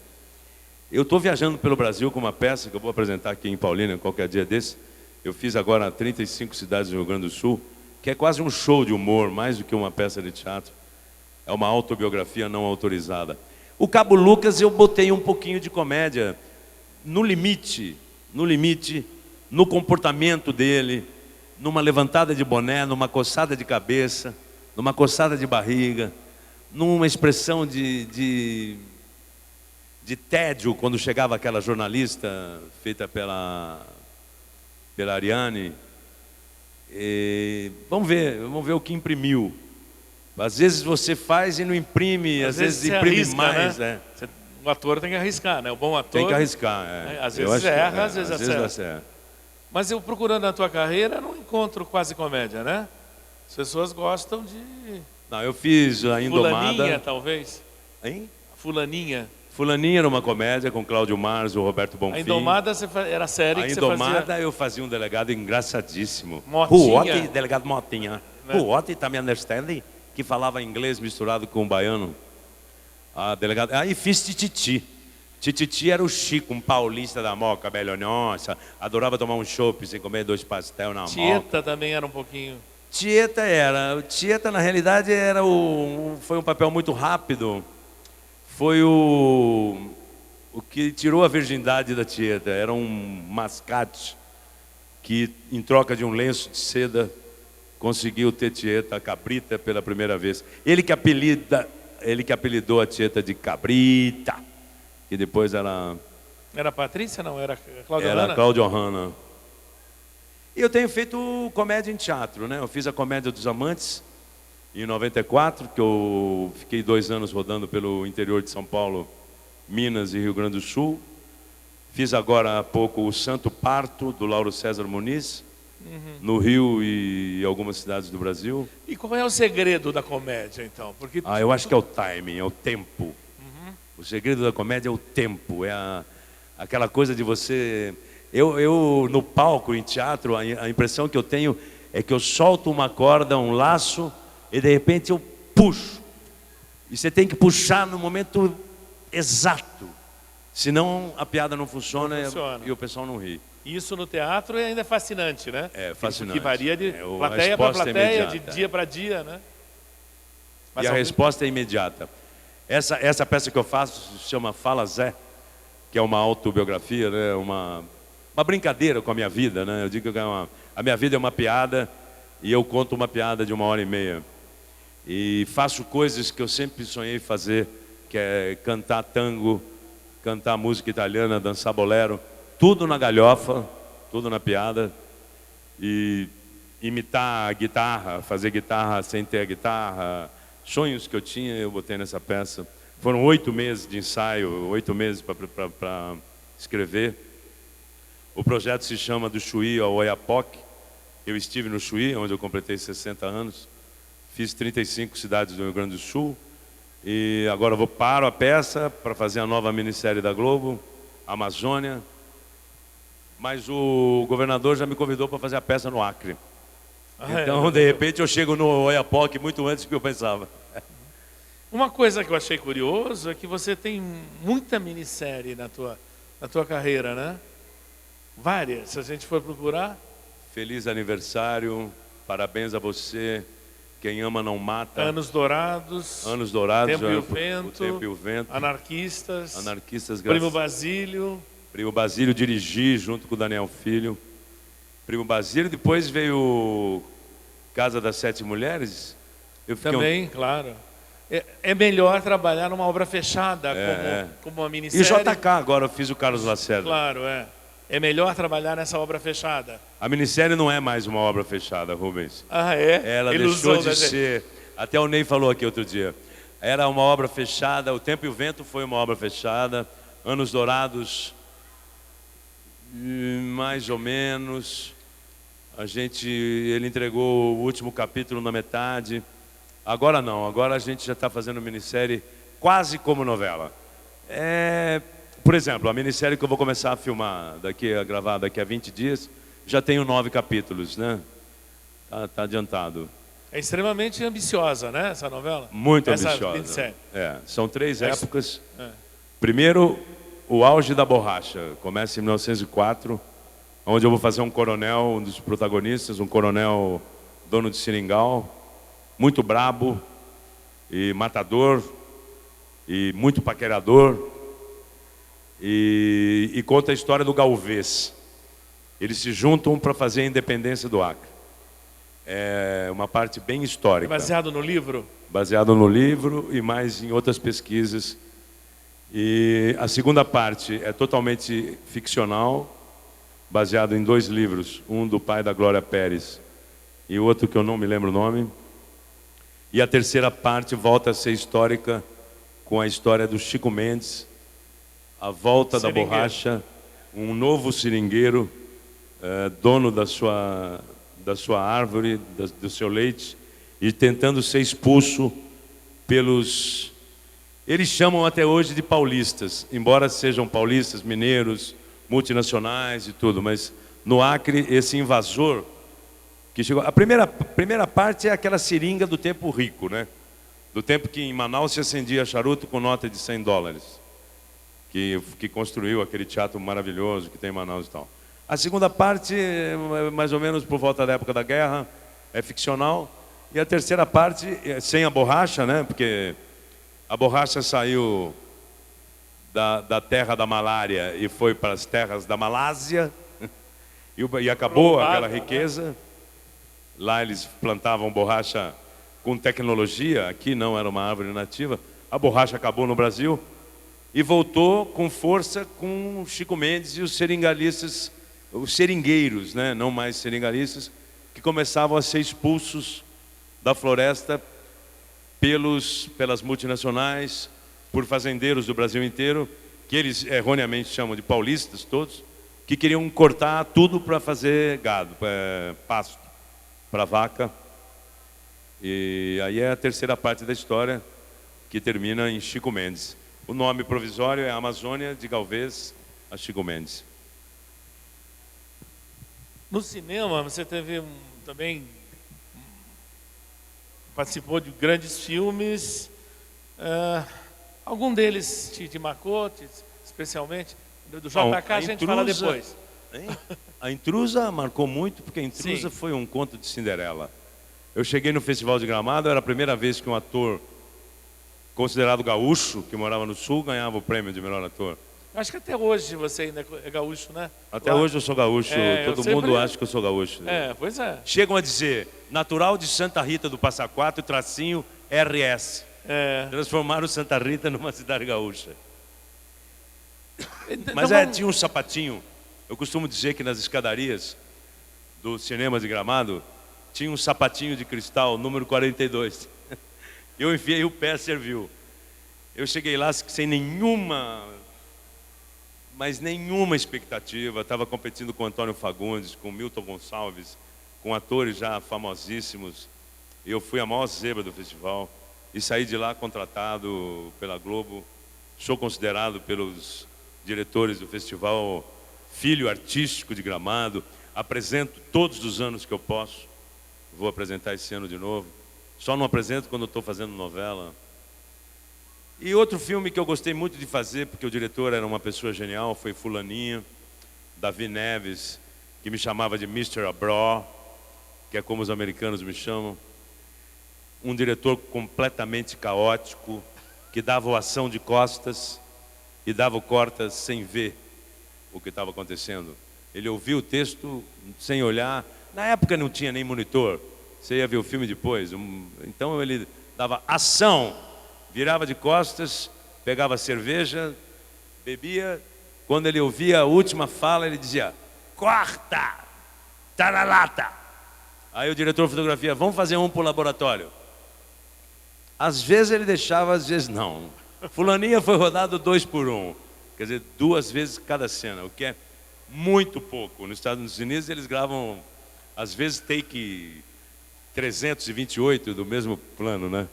Eu estou viajando pelo Brasil com uma peça que eu vou apresentar aqui em Paulínia qualquer dia desse. Eu fiz agora 35 cidades do Rio Grande do Sul, que é quase um show de humor, mais do que uma peça de teatro. É uma autobiografia não autorizada. O Cabo Lucas eu botei um pouquinho de comédia no limite, no comportamento dele, numa levantada de boné, numa coçada de cabeça, numa coçada de barriga, numa expressão de tédio quando chegava aquela jornalista feita pela Ariane. Vamos ver o que imprimiu. Às vezes você faz e não imprime, às vezes imprime arrisca, mais. né? O ator tem que arriscar, né? O bom ator Tem que arriscar. Às Eu vezes acho que erra, às vezes acerta. acerta. Mas eu procurando na tua carreira, não encontro quase comédia, né? As pessoas gostam de Não, eu fiz a Indomada. Fulaninha, talvez. Hein? Fulaninha. Fulaninha era uma comédia com Cláudio Mars, o Roberto Bonfim. A Indomada era série A que você Indomada fazia. eu fazia um delegado engraçadíssimo. Motinha. Delegado Motinha. Né? What, tá me understanding? Que falava inglês misturado com baiano. Delegado. Aí fiz Tititi. Tititi era o Chico, um paulista da moca, belhonhosa. Adorava tomar um chopp sem comer 2 pastel na moca. Tieta também era um pouquinho. Tieta, na realidade, foi um papel muito rápido. Foi o que tirou a virgindade da Tieta. Era um mascate que, em troca de um lenço de seda, conseguiu ter Tieta, a cabrita, pela primeira vez. Ele que apelidou a Tieta de Cabrita, que depois ela... Era Patrícia, não? Era Cláudia Era Hanna? Cláudia Hanna. E eu tenho feito comédia em teatro, né? Eu fiz a Comédia dos Amantes em 94, que eu fiquei 2 anos rodando pelo interior de São Paulo, Minas e Rio Grande do Sul. Fiz agora há pouco o Santo Parto, do Lauro César Muniz, no Rio e algumas cidades do Brasil. E qual é o segredo da comédia, então? Porque Eu acho que é o timing, é o tempo. O segredo da comédia é o tempo, aquela coisa de você... Eu no palco, em teatro, a impressão que eu tenho é que eu solto uma corda, um laço, e de repente eu puxo. E você tem que puxar no momento exato. Senão a piada não funciona, e o pessoal não ri. Isso no teatro ainda é fascinante, né? É fascinante. Que varia de A plateia para resposta é plateia, de imediata. dia para dia, né? Mas E a resposta é imediata. Essa peça que eu faço se chama Fala Zé, que é uma autobiografia, né? Uma brincadeira com a minha vida, né? Eu digo que a minha vida é uma piada e eu conto uma piada de 1h30. E faço coisas que eu sempre sonhei fazer, que é cantar tango, cantar música italiana, dançar bolero, tudo na galhofa, tudo na piada, e imitar a guitarra, fazer guitarra sem ter a guitarra. Sonhos que eu tinha, eu botei nessa peça. Foram 8 meses de ensaio, 8 meses para escrever. O projeto se chama Do Chuí ao Oiapoque. Eu estive no Chuí, onde eu completei 60 anos. Fiz 35 cidades do Rio Grande do Sul. E agora eu paro a peça para fazer a nova minissérie da Globo, Amazônia. Mas o governador já me convidou para fazer a peça no Acre. Então, de repente, eu chego no Oiapoque muito antes do que eu pensava. Uma coisa que eu achei curioso é que você tem muita minissérie na tua carreira, né? Várias, se a gente for procurar. Feliz aniversário, parabéns a você, quem ama não mata. Anos Dourados. Anos Dourados. Tempo e o Vento. O Tempo e o Vento. Anarquistas. Anarquistas. Primo Basílio. Primo Basílio dirigi junto com o Daniel Filho. Primo Basílio, depois veio Casa das Sete Mulheres. Eu também, claro. É melhor trabalhar numa obra fechada como uma minissérie. E JK agora, eu fiz o Carlos Lacerda. Claro, é melhor trabalhar nessa obra fechada. A minissérie não é mais uma obra fechada, Rubens. Ah, é? Ela Ilusão deixou de ser... Até o Ney falou aqui outro dia. Era uma obra fechada, O Tempo e o Vento foi uma obra fechada. Anos Dourados, mais ou menos. Ele entregou o último capítulo na metade. Agora não, agora a gente já está fazendo minissérie quase como novela. Por exemplo, a minissérie que eu vou começar a filmar, a gravar daqui a 20 dias, já tenho 9 capítulos, né? Tá adiantado. É extremamente ambiciosa, né, essa novela? Muito ambiciosa. Minissérie. São 3 épocas. Primeiro, o auge da borracha. Começa em 1904, onde eu vou fazer um coronel, um dos protagonistas, um coronel dono de seringal, muito brabo e matador e muito paquerador, e conta a história do Galvez. Eles se juntam para fazer a independência do Acre. É uma parte bem histórica. É baseado no livro? Baseado no livro e mais em outras pesquisas. E a segunda parte é totalmente ficcional, baseado em 2 livros, um do pai da Glória Pérez e outro que eu não me lembro o nome. E a terceira parte volta a ser histórica, com a história do Chico Mendes, a volta da borracha, um novo seringueiro, dono da sua árvore, do seu leite, e tentando ser expulso pelos... Eles chamam até hoje de paulistas, embora sejam paulistas, mineiros, multinacionais e tudo, mas no Acre esse invasor que chegou... A primeira parte é aquela seringa do tempo rico, né? Do tempo que em Manaus se acendia charuto com nota de $100, que construiu aquele teatro maravilhoso que tem em Manaus e tal. A segunda parte é mais ou menos por volta da época da guerra, é ficcional, e a terceira parte é sem a borracha, né? Porque a borracha saiu da terra da malária e foi para as terras da Malásia e acabou aquela riqueza. Lá eles plantavam borracha com tecnologia, aqui não, era uma árvore nativa. A borracha acabou no Brasil e voltou com força com Chico Mendes e os seringalistas, os seringueiros, né? Não mais seringalistas, que começavam a ser expulsos da floresta pelas multinacionais, por fazendeiros do Brasil inteiro, que eles erroneamente chamam de paulistas todos, que queriam cortar tudo para fazer gado, pasto para vaca. E aí é a terceira parte da história, que termina em Chico Mendes. O nome provisório é Amazônia, de Galvez a Chico Mendes. No cinema, você também participou de grandes filmes. Algum deles te marcou, especialmente? Do JK a gente fala depois. Hein? A Intrusa marcou muito, porque a Intrusa foi um conto de Cinderela. Eu cheguei no Festival de Gramado, era a primeira vez que um ator considerado gaúcho, que morava no Sul, ganhava o prêmio de melhor ator. Acho que até hoje você ainda é gaúcho, né? Até hoje eu sou gaúcho, todo mundo acha que eu sou gaúcho. Pois é. Chegam a dizer, natural de Santa Rita do Passa Quatro, tracinho RS. Transformaram Santa Rita numa cidade gaúcha. Mas tinha um sapatinho. Eu costumo dizer que nas escadarias do cinema de Gramado tinha um sapatinho de cristal, número 42. Eu enfiei o pé, serviu. Eu cheguei lá sem nenhuma, mas nenhuma expectativa. Estava competindo com Antônio Fagundes, com Milton Gonçalves, com atores já famosíssimos. Eu fui a maior zebra do festival e saí de lá contratado pela Globo. Sou considerado pelos diretores do festival filho artístico de Gramado. Apresento todos os anos que eu posso. Vou apresentar esse ano de novo. Só não apresento quando estou fazendo novela. E outro filme que eu gostei muito de fazer, porque o diretor era uma pessoa genial, foi Fulaninha, Davi Neves, que me chamava de Mr. Abroad, que é como os americanos me chamam. Um diretor completamente caótico, que dava o ação de costas e dava o corta sem ver o que estava acontecendo. Ele ouvia o texto sem olhar. Na época não tinha nem monitor, você ia ver o filme depois. Então ele dava ação, virava de costas, pegava cerveja, bebia. Quando ele ouvia a última fala, ele dizia: corta, tá na lata. Aí o diretor de fotografia: vamos fazer um para o laboratório. Às vezes ele deixava, às vezes não. Fulaninha foi rodado 2 por 1, quer dizer, 2 vezes cada cena, o que é muito pouco. Nos Estados Unidos eles gravam, às vezes, take 328 do mesmo plano, né?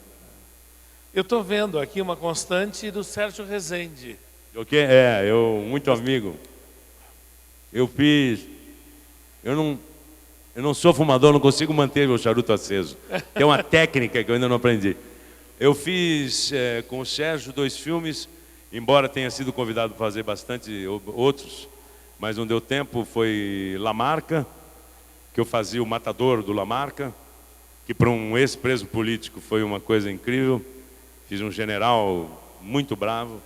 Eu estou vendo aqui uma constante do Sérgio Rezende. O que muito amigo. Eu não sou fumador, não consigo manter o charuto aceso. Tem uma técnica que eu ainda não aprendi. Eu fiz com o Sérgio 2 filmes, embora tenha sido convidado para fazer bastante outros, mas não deu tempo. Foi Lamarca, que eu fazia o matador do Lamarca, que para um ex-preso político foi uma coisa incrível. Fiz um general muito bravo,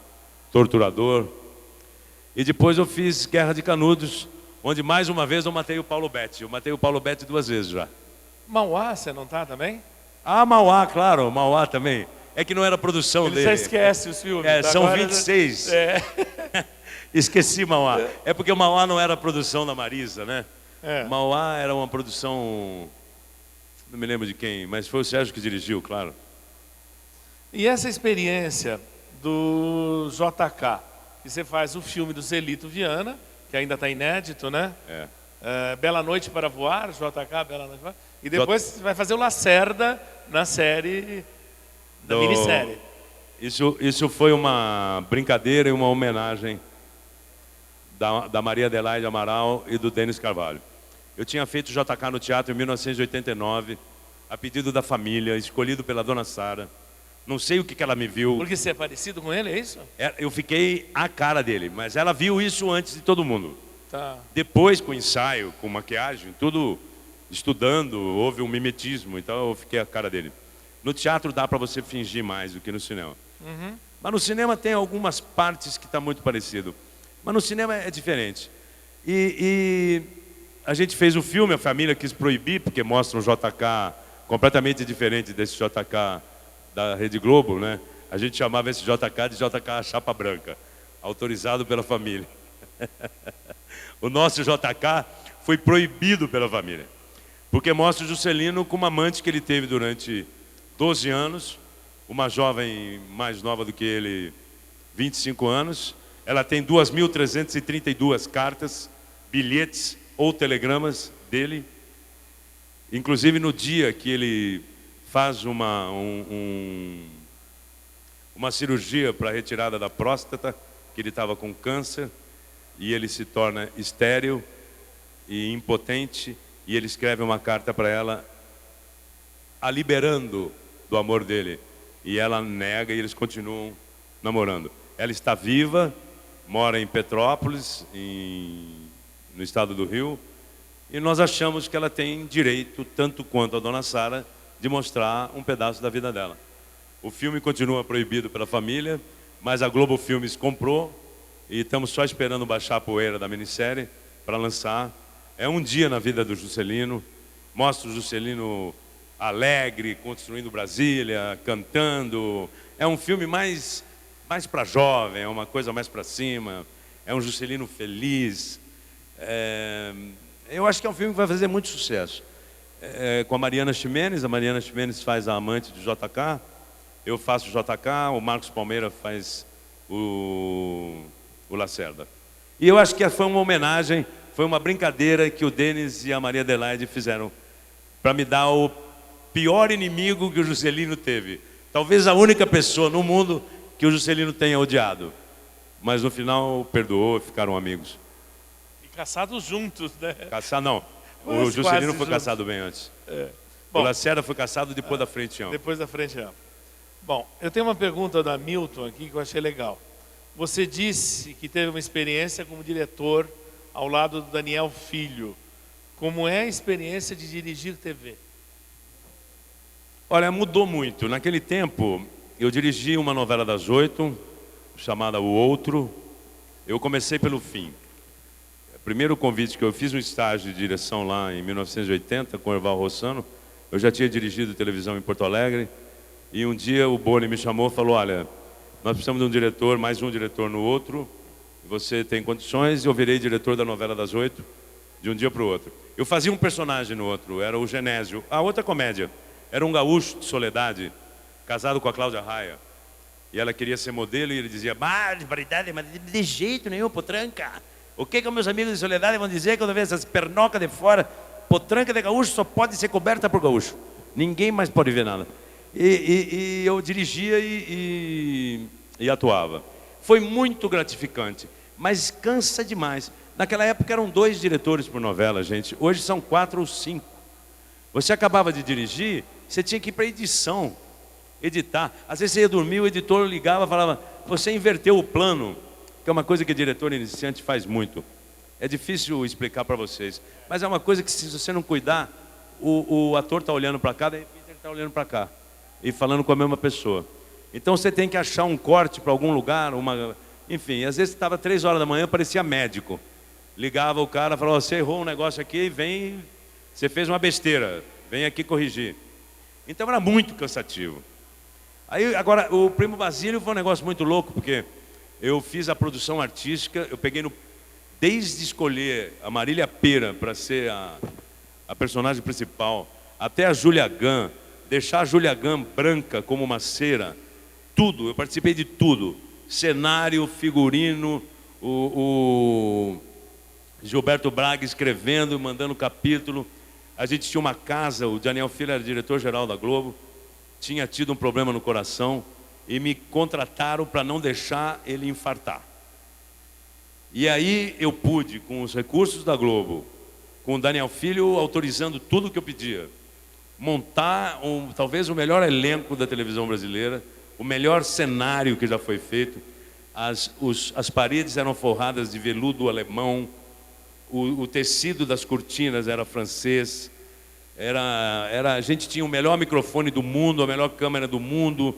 torturador. E depois eu fiz Guerra de Canudos, onde mais uma vez eu matei o Paulo Betti. Eu matei o Paulo Betti 2 vezes já. Mauá, você não está também? Ah, Mauá, claro, Mauá também. É que não era produção Ele dele. já esquece os filmes. São Agora 26. É. Esqueci Mauá. É porque o Mauá não era produção da Marisa, né? É. Mauá era uma produção, não me lembro de quem, mas foi o Sérgio que dirigiu, claro. E essa experiência do JK, que você faz o filme do Zelito Viana, que ainda está inédito, né? Bela Noite para Voar, JK, Bela Noite para Voar. E depois você vai fazer o Lacerda na série, da minissérie. Isso foi uma brincadeira e uma homenagem da Maria Adelaide Amaral e do Denis Carvalho. Eu tinha feito JK no teatro em 1989, a pedido da família, escolhido pela dona Sara. Não sei o que ela me viu. Porque você é parecido com ele, é isso? Eu fiquei a cara dele, mas ela viu isso antes de todo mundo. Tá. Depois, com ensaio, com maquiagem, tudo estudando, houve um mimetismo, então eu fiquei a cara dele. No teatro dá para você fingir mais do que no cinema. Uhum. Mas no cinema tem algumas partes que está muito parecido. Mas no cinema é diferente. E a gente fez o filme, a família quis proibir, porque mostra um JK completamente diferente desse JK da Rede Globo, né? A gente chamava esse JK de JK Chapa Branca, autorizado pela família. O nosso JK foi proibido pela família, porque mostra o Juscelino com uma amante que ele teve durante 12 anos, uma jovem mais nova do que ele, 25 anos. Ela tem 2.332 cartas, bilhetes ou telegramas dele. Inclusive no dia que ele faz uma cirurgia para a retirada da próstata, que ele estava com câncer, e ele se torna estéril e impotente, e ele escreve uma carta para ela, a liberando do amor dele. E ela nega e eles continuam namorando. Ela está viva, mora em Petrópolis, no estado do Rio, e nós achamos que ela tem direito, tanto quanto a dona Sara, de mostrar um pedaço da vida dela. O filme continua proibido pela família, mas a Globo Filmes comprou e estamos só esperando baixar a poeira da minissérie para lançar. É um dia na vida do Juscelino, mostra o Juscelino alegre, construindo Brasília, cantando. É um filme mais para jovem, é uma coisa mais para cima, é um Juscelino feliz. Eu acho que é um filme que vai fazer muito sucesso. Com a Mariana Ximenes faz a amante de JK, eu faço o JK, o Marcos Palmeira faz o Lacerda. E eu acho que foi uma homenagem, foi uma brincadeira que o Denis e a Maria Adelaide fizeram para me dar o pior inimigo que o Juscelino teve. Talvez a única pessoa no mundo que o Juscelino tenha odiado. Mas no final perdoou, ficaram amigos. E caçados juntos, né? Caçar não. Mas O Juscelino foi juntos. caçado bem antes. Bom, O Lacerda foi caçado depois da frente ampla. depois da frente ampla. Bom, eu tenho uma pergunta da Milton aqui que eu achei legal. Você disse que teve uma experiência como diretor ao lado do Daniel Filho. Como é a experiência de dirigir TV? Olha, mudou muito. Naquele tempo, eu dirigi uma novela das 8, chamada O Outro. Eu comecei pelo fim. O primeiro convite que eu fiz um estágio de direção lá em 1980 com o Erval Rossano. Eu já tinha dirigido televisão em Porto Alegre. E um dia o Boni me chamou e falou, olha, nós precisamos de um diretor, mais um diretor no Outro. Você tem condições? E eu virei diretor da novela das 8, de um dia para o outro. Eu fazia um personagem no Outro, era o Genésio. A outra comédia, era um gaúcho de Soledade, casado com a Cláudia Raia. E ela queria ser modelo e ele dizia, barbaridade, mas de jeito nenhum, potranca. O que os meus amigos de Soledade vão dizer quando vê essas pernocas de fora? Potranca de gaúcho só pode ser coberta por gaúcho. Ninguém mais pode ver nada. E eu dirigia e atuava. Foi muito gratificante, mas cansa demais. Naquela época eram 2 diretores por novela, gente. Hoje são 4 ou 5. Você acabava de dirigir, você tinha que ir para edição, editar. Às vezes você ia dormir, o editor ligava e falava, você inverteu o plano, que é uma coisa que diretor iniciante faz muito. É difícil explicar para vocês, mas é uma coisa que se você não cuidar, o ator está olhando para cá, de repente ele está olhando para cá e falando com a mesma pessoa. Então você tem que achar um corte para algum lugar, enfim, às vezes estava 3 horas da manhã, parecia médico. Ligava o cara, falava, você errou um negócio aqui, vem, você fez uma besteira, vem aqui corrigir. Então era muito cansativo. Aí agora o Primo Basílio foi um negócio muito louco, porque eu fiz a produção artística, eu peguei desde escolher a Marília Pêra para ser a personagem principal, até a Júlia Gam, deixar a Júlia Gam branca como uma cera, tudo, eu participei de tudo. Cenário, figurino, o Gilberto Braga escrevendo, mandando capítulo. A gente tinha uma casa, o Daniel Filho era diretor-geral da Globo, tinha tido um problema no coração e me contrataram para não deixar ele infartar. E aí eu pude, com os recursos da Globo, com o Daniel Filho autorizando tudo que eu pedia, montar talvez o melhor elenco da televisão brasileira, o melhor cenário que já foi feito. As paredes eram forradas de veludo alemão, o tecido das cortinas era francês, a gente tinha o melhor microfone do mundo, a melhor câmera do mundo.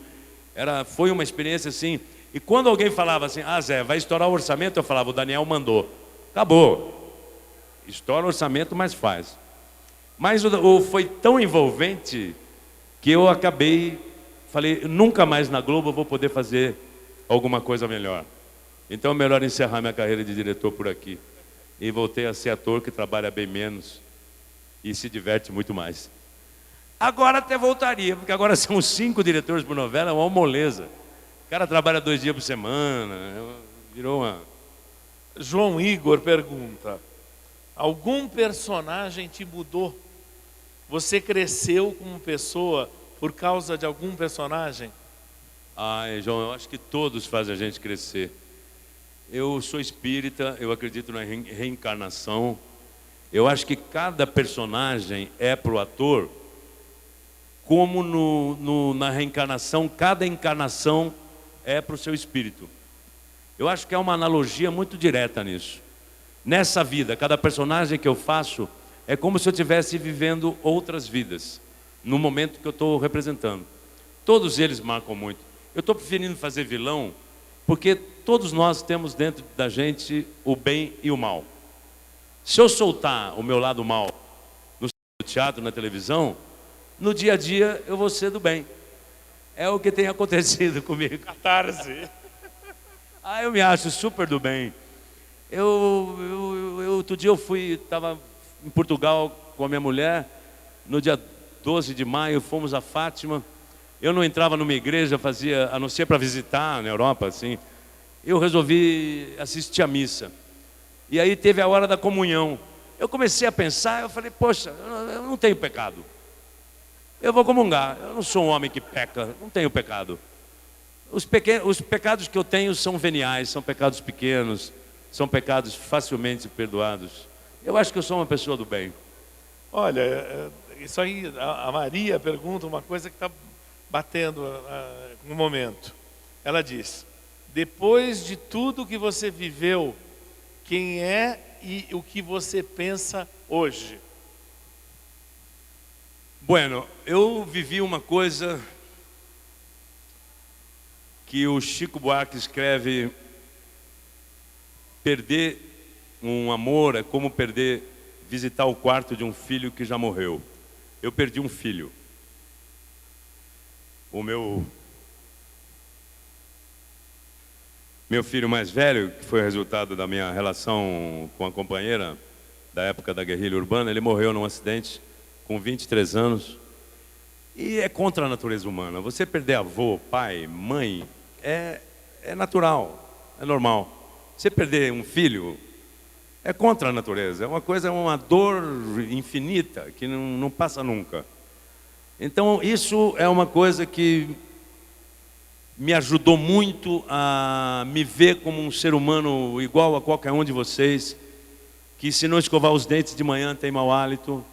Foi uma experiência assim. E quando alguém falava assim, Zé, vai estourar o orçamento, eu falava, o Daniel mandou. Acabou. Estoura o orçamento, mas faz. Mas foi tão envolvente que eu falei, nunca mais na Globo eu vou poder fazer alguma coisa melhor. Então é melhor encerrar minha carreira de diretor por aqui. E voltei a ser ator que trabalha bem menos e se diverte muito mais. Agora até voltaria, porque agora são 5 diretores por novela, é uma moleza. O cara trabalha 2 dias por semana, virou uma... João Igor pergunta, algum personagem te mudou? Você cresceu como pessoa por causa de algum personagem? João, eu acho que todos fazem a gente crescer. Eu sou espírita, eu acredito na reencarnação. Eu acho que cada personagem é para o ator como na reencarnação, cada encarnação é para o seu espírito. Eu acho que é uma analogia muito direta nisso. Nessa vida, cada personagem que eu faço é como se eu estivesse vivendo outras vidas, no momento que eu estou representando. Todos eles marcam muito. Eu estou preferindo fazer vilão, porque todos nós temos dentro da gente o bem e o mal. Se eu soltar o meu lado mal no teatro, na televisão, no dia a dia eu vou ser do bem. É o que tem acontecido comigo. Catarse. Eu me acho super do bem. Outro dia estava em Portugal com a minha mulher, no dia 12 de maio, fomos a Fátima, eu não entrava numa igreja, fazia, a não ser para visitar na Europa, assim. Eu resolvi assistir a missa. E aí teve a hora da comunhão. Eu comecei a pensar, eu falei, poxa, eu não tenho pecado. Eu vou comungar, eu não sou um homem que peca, não tenho pecado. Os pecados que eu tenho são veniais, são pecados pequenos, são pecados facilmente perdoados. Eu acho que eu sou uma pessoa do bem. Olha, isso aí, a Maria pergunta uma coisa que está batendo no momento. Ela diz, depois de tudo que você viveu, quem é e o que você pensa hoje? Bueno, eu vivi uma coisa que o Chico Buarque escreve: perder um amor é como visitar o quarto de um filho que já morreu. Eu perdi um filho. O meu filho mais velho, que foi resultado da minha relação com a companheira da época da guerrilha urbana, ele morreu num acidente com 23 anos. E é contra a natureza humana. Você perder avô, pai, mãe, é natural, é normal. Você perder um filho é contra a natureza. É uma dor infinita que não passa nunca. Então isso é uma coisa que me ajudou muito a me ver como um ser humano igual a qualquer um de vocês, que se não escovar os dentes de manhã tem mau hálito.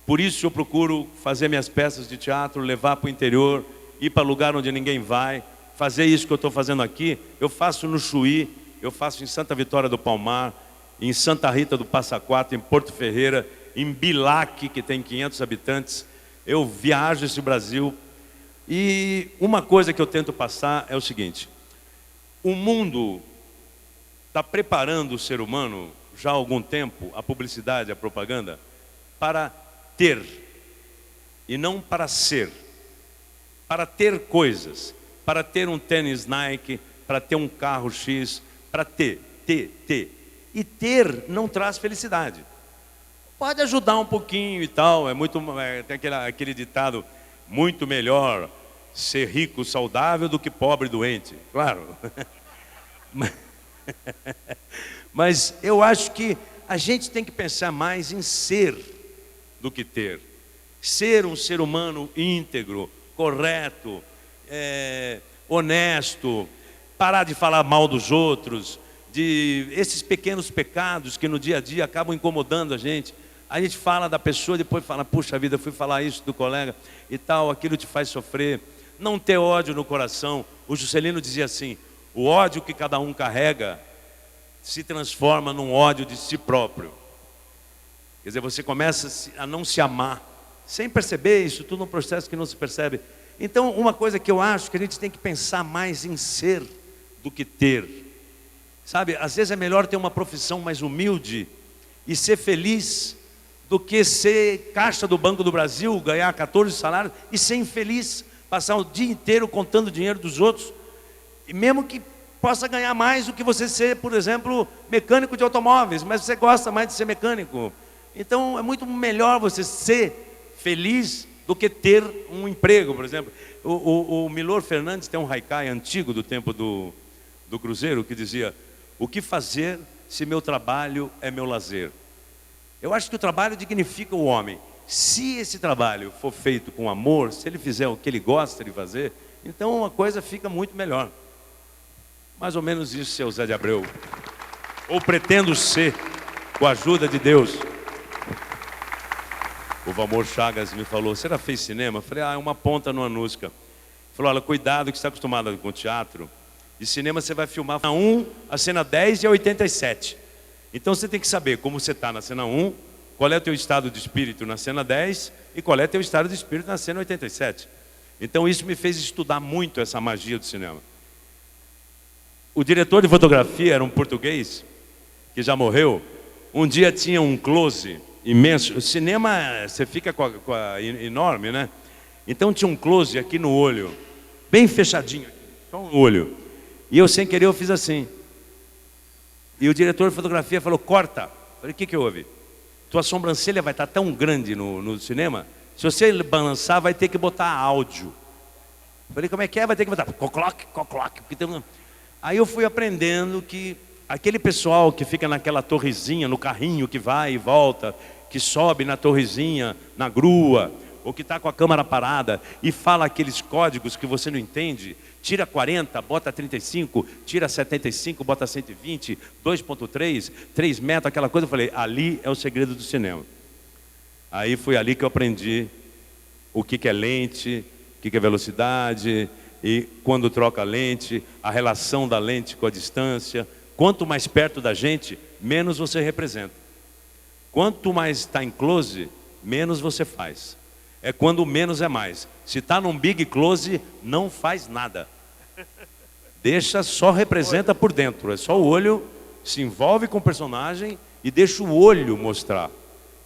Por isso eu procuro fazer minhas peças de teatro, levar para o interior, ir para lugar onde ninguém vai, fazer isso que eu estou fazendo aqui. Eu faço no Chuí, eu faço em Santa Vitória do Palmar, em Santa Rita do Passa Quatro, em Porto Ferreira, em Bilac, que tem 500 habitantes. Eu viajo esse Brasil. E uma coisa que eu tento passar é o seguinte: o mundo está preparando o ser humano, já há algum tempo, a publicidade, a propaganda, para ter, e não para ser. Para ter coisas, para ter um tênis Nike, para ter um carro X, para ter. E ter não traz felicidade. Pode ajudar um pouquinho e tal, tem aquele ditado: muito melhor ser rico saudável do que pobre doente. Claro. Mas eu acho que a gente tem que pensar mais em ser do que ter. Ser um ser humano íntegro, correto, honesto, parar de falar mal dos outros, de esses pequenos pecados que no dia a dia acabam incomodando a gente. A gente fala da pessoa, depois fala, puxa vida, fui falar isso do colega e tal, aquilo te faz sofrer. Não ter ódio no coração. O Juscelino dizia assim: o ódio que cada um carrega se transforma num ódio de si próprio. Quer dizer, você começa a não se amar, sem perceber, isso tudo é um processo que não se percebe. Então, uma coisa que eu acho que a gente tem que pensar mais em ser do que ter. Sabe, às vezes é melhor ter uma profissão mais humilde e ser feliz do que ser caixa do Banco do Brasil, ganhar 14 salários e ser infeliz, passar o dia inteiro contando o dinheiro dos outros, e mesmo que possa ganhar mais do que você ser, por exemplo, mecânico de automóveis, mas você gosta mais de ser mecânico. Então é muito melhor você ser feliz do que ter um emprego, por exemplo. O Milor Fernandes tem um haikai antigo do tempo do Cruzeiro que dizia: o que fazer se meu trabalho é meu lazer? Eu acho que o trabalho dignifica o homem. Se esse trabalho for feito com amor, se ele fizer o que ele gosta de fazer, então a coisa fica muito melhor. Mais ou menos isso, seu Zé de Abreu. Ou pretendo ser, com a ajuda de Deus. O Valmor Chagas me falou: você já fez cinema? Eu falei: é uma ponta no anusca. Ele falou: olha, cuidado que você está acostumado com teatro. De cinema você vai filmar a 1, a cena 10 e a 87. Então você tem que saber como você está na cena 1, qual é o teu estado de espírito na cena 10 e qual é o teu estado de espírito na cena 87. Então isso me fez estudar muito essa magia do cinema. O diretor de fotografia era um português que já morreu. Um dia tinha um close imenso. O cinema, você fica com a enorme, né? Então tinha um close aqui no olho, bem fechadinho, só um olho. E eu, sem querer, eu fiz assim. E o diretor de fotografia falou: corta. Eu falei: o que houve? Tua sobrancelha vai estar tão grande no cinema, se você balançar vai ter que botar áudio. Falei, como é que é? Vai ter que botar cocloque, cocloque. Aí eu fui aprendendo que aquele pessoal que fica naquela torrezinha, no carrinho que vai e volta, que sobe na torrezinha, na grua, ou que está com a câmera parada e fala aqueles códigos que você não entende, tira 40, bota 35, tira 75, bota 120, 2.3, 3 metros, aquela coisa. Eu falei, ali é o segredo do cinema. Aí foi ali que eu aprendi o que é lente, o que é velocidade, e quando troca a lente, a relação da lente com a distância. Quanto mais perto da gente, menos você representa. Quanto mais está em close, menos você faz. É quando menos é mais. Se está num big close, não faz nada. Deixa, só representa por dentro. É só o olho, se envolve com o personagem e deixa o olho mostrar.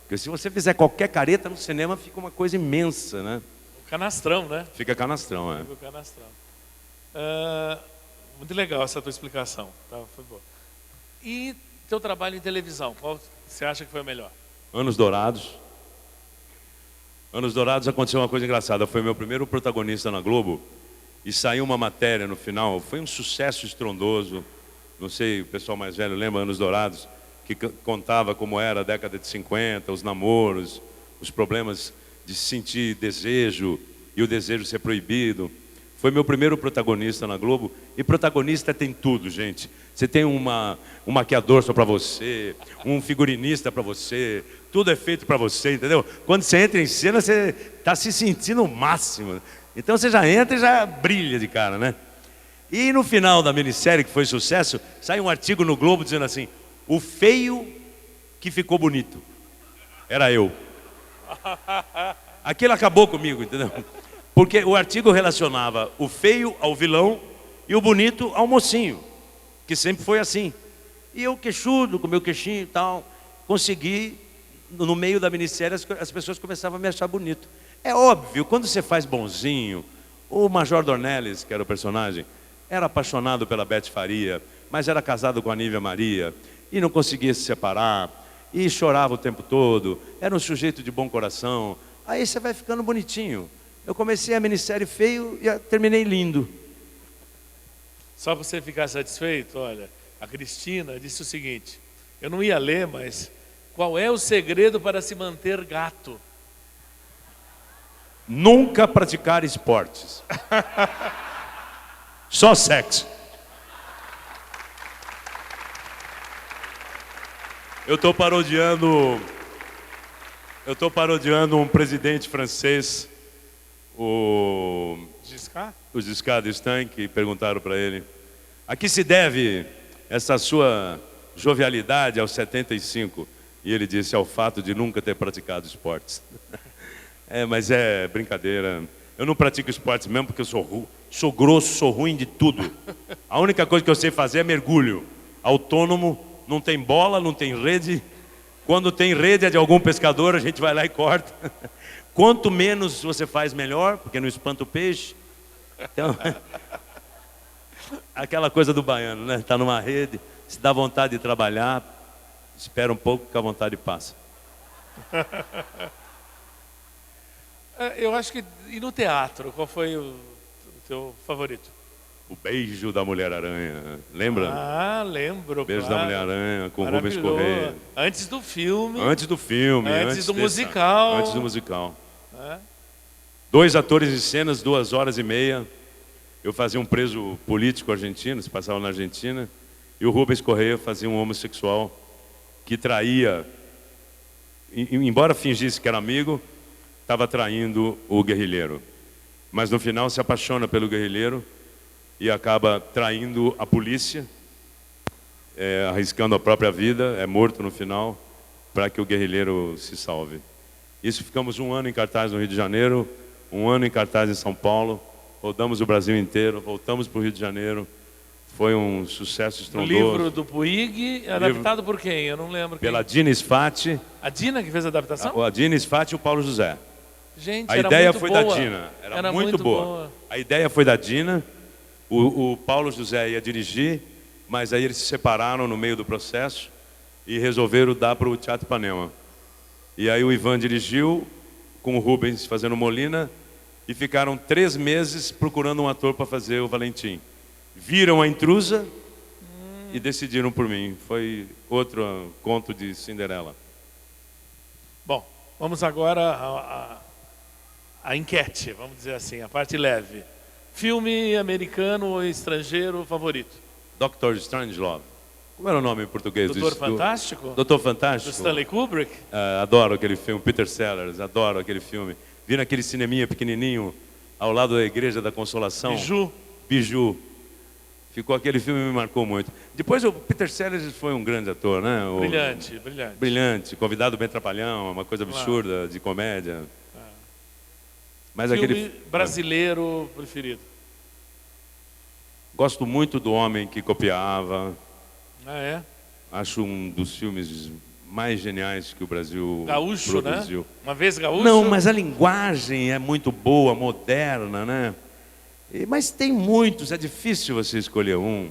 Porque se você fizer qualquer careta no cinema, fica uma coisa imensa, né? Canastrão, né? Fica canastrão, é. Fica canastrão. Muito legal essa tua explicação. Tá? Foi boa. E teu trabalho em televisão, qual você acha que foi o melhor? Anos Dourados. Anos Dourados aconteceu uma coisa engraçada. Foi meu primeiro protagonista na Globo. E saiu uma matéria no final. Foi um sucesso estrondoso. Não sei, o pessoal mais velho lembra Anos Dourados, que contava como era a década de 50, os namoros, os problemas de sentir desejo e o desejo ser proibido. Foi meu primeiro protagonista na Globo. E protagonista tem tudo, gente. Você tem um maquiador só para você, um figurinista para você, tudo é feito para você, entendeu? Quando você entra em cena, você está se sentindo o máximo. Então você já entra e já brilha de cara, né? E no final da minissérie, que foi sucesso, sai um artigo no Globo dizendo assim: o feio que ficou bonito. Era eu. Aquilo acabou comigo, entendeu? Porque o artigo relacionava o feio ao vilão e o bonito ao mocinho, que sempre foi assim. E eu, queixudo, com meu queixinho e tal, consegui, no meio da minissérie, as pessoas começavam a me achar bonito. É óbvio, quando você faz bonzinho, o Major Dornelles, que era o personagem, era apaixonado pela Beth Faria, mas era casado com a Nívia Maria, e não conseguia se separar, e chorava o tempo todo, era um sujeito de bom coração. Aí você vai ficando bonitinho. Eu comecei a minissérie feio e terminei lindo. Só para você ficar satisfeito, olha, a Cristina disse o seguinte: eu não ia ler, mas qual é o segredo para se manter gato? Nunca praticar esportes. Só sexo. Eu estou parodiando um presidente francês, o Giscard d'Estaing, que perguntaram para ele: a que se deve essa sua jovialidade aos 75? E ele disse: ao fato de nunca ter praticado esportes. Mas é brincadeira. Eu não pratico esportes mesmo porque eu sou grosso, sou ruim de tudo. A única coisa que eu sei fazer é mergulho. Autônomo, não tem bola, não tem rede. Quando tem rede é de algum pescador, a gente vai lá e corta. Quanto menos você faz, melhor, porque não espanta o peixe. Então, aquela coisa do baiano, né? Está numa rede, se dá vontade de trabalhar, espera um pouco que a vontade passa. Eu acho que... E no teatro, qual foi o teu favorito? O Beijo da Mulher-Aranha, lembra? Ah, lembro, Beijo claro. da Mulher-Aranha, com Rubens Correia. Antes do filme. Antes do filme. Antes do musical. Antes do musical. 2 atores em cenas, 2 horas e meia. Eu fazia um preso político argentino, se passava na Argentina. E o Rubens Correia fazia um homossexual que traía, embora fingisse que era amigo, estava traindo o guerrilheiro. Mas no final se apaixona pelo guerrilheiro e acaba traindo a polícia, arriscando a própria vida, é morto no final, para que o guerrilheiro se salve. Isso, ficamos 1 ano em cartaz no Rio de Janeiro, 1 ano em cartaz em São Paulo, rodamos o Brasil inteiro, voltamos para o Rio de Janeiro. Foi um sucesso estrondoso. O livro do Puig, adaptado por quem? Eu não lembro. Pela Dina Sfati. A Dina que fez a adaptação? A Dina Sfati e o Paulo José. Gente, a ideia foi da Dina. Era muito boa. A ideia foi da Dina. O Paulo José ia dirigir, mas aí eles se separaram no meio do processo e resolveram dar para o Teatro Ipanema. E aí o Ivan dirigiu, com o Rubens fazendo Molina, e ficaram 3 meses procurando um ator para fazer o Valentim. Viram A Intrusa e decidiram por mim. Foi outro conto de Cinderela. Bom, vamos agora à enquete, vamos dizer assim, a parte leve. Filme americano ou estrangeiro favorito? Dr. Strangelove. Como era o nome em português? Doutor Fantástico? Doutor Fantástico. Do Stanley Kubrick? Adoro aquele filme. Peter Sellers, adoro aquele filme. Vi naquele cineminha pequenininho, ao lado da Igreja da Consolação. Biju. Biju. Ficou aquele filme, me marcou muito. Depois o Peter Sellers foi um grande ator, né? Brilhante, brilhante. Brilhante, convidado bem trapalhão, uma coisa absurda de comédia. Mas Filme aquele brasileiro preferido? Gosto muito do Homem que Copiava. Ah, é? Acho um dos filmes mais geniais que o Brasil Gaúcho, produziu. né? Uma vez gaúcho? Não, mas a linguagem é muito boa, moderna, né? Mas tem muitos, é difícil você escolher um.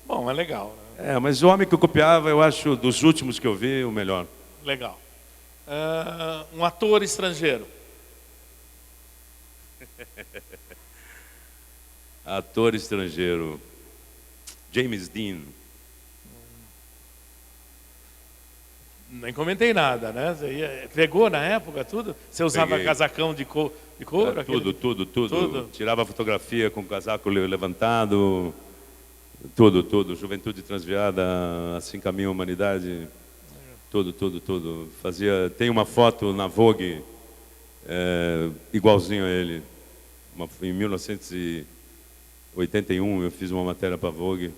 Bom, é legal. Né? Mas O Homem que Copiava, eu acho, dos últimos que eu vi, o melhor. Legal. Um ator estrangeiro? Ator estrangeiro. James Dean. Nem comentei nada, né? Você pegou na época tudo? Você usava Peguei. casacão de couro? Tudo. Tirava fotografia com o casaco levantado. Tudo. Juventude Transviada, Assim Caminha a Humanidade. Tudo. Tem uma foto na Vogue, igualzinho a ele. Em 1981 eu fiz uma matéria para a Vogue.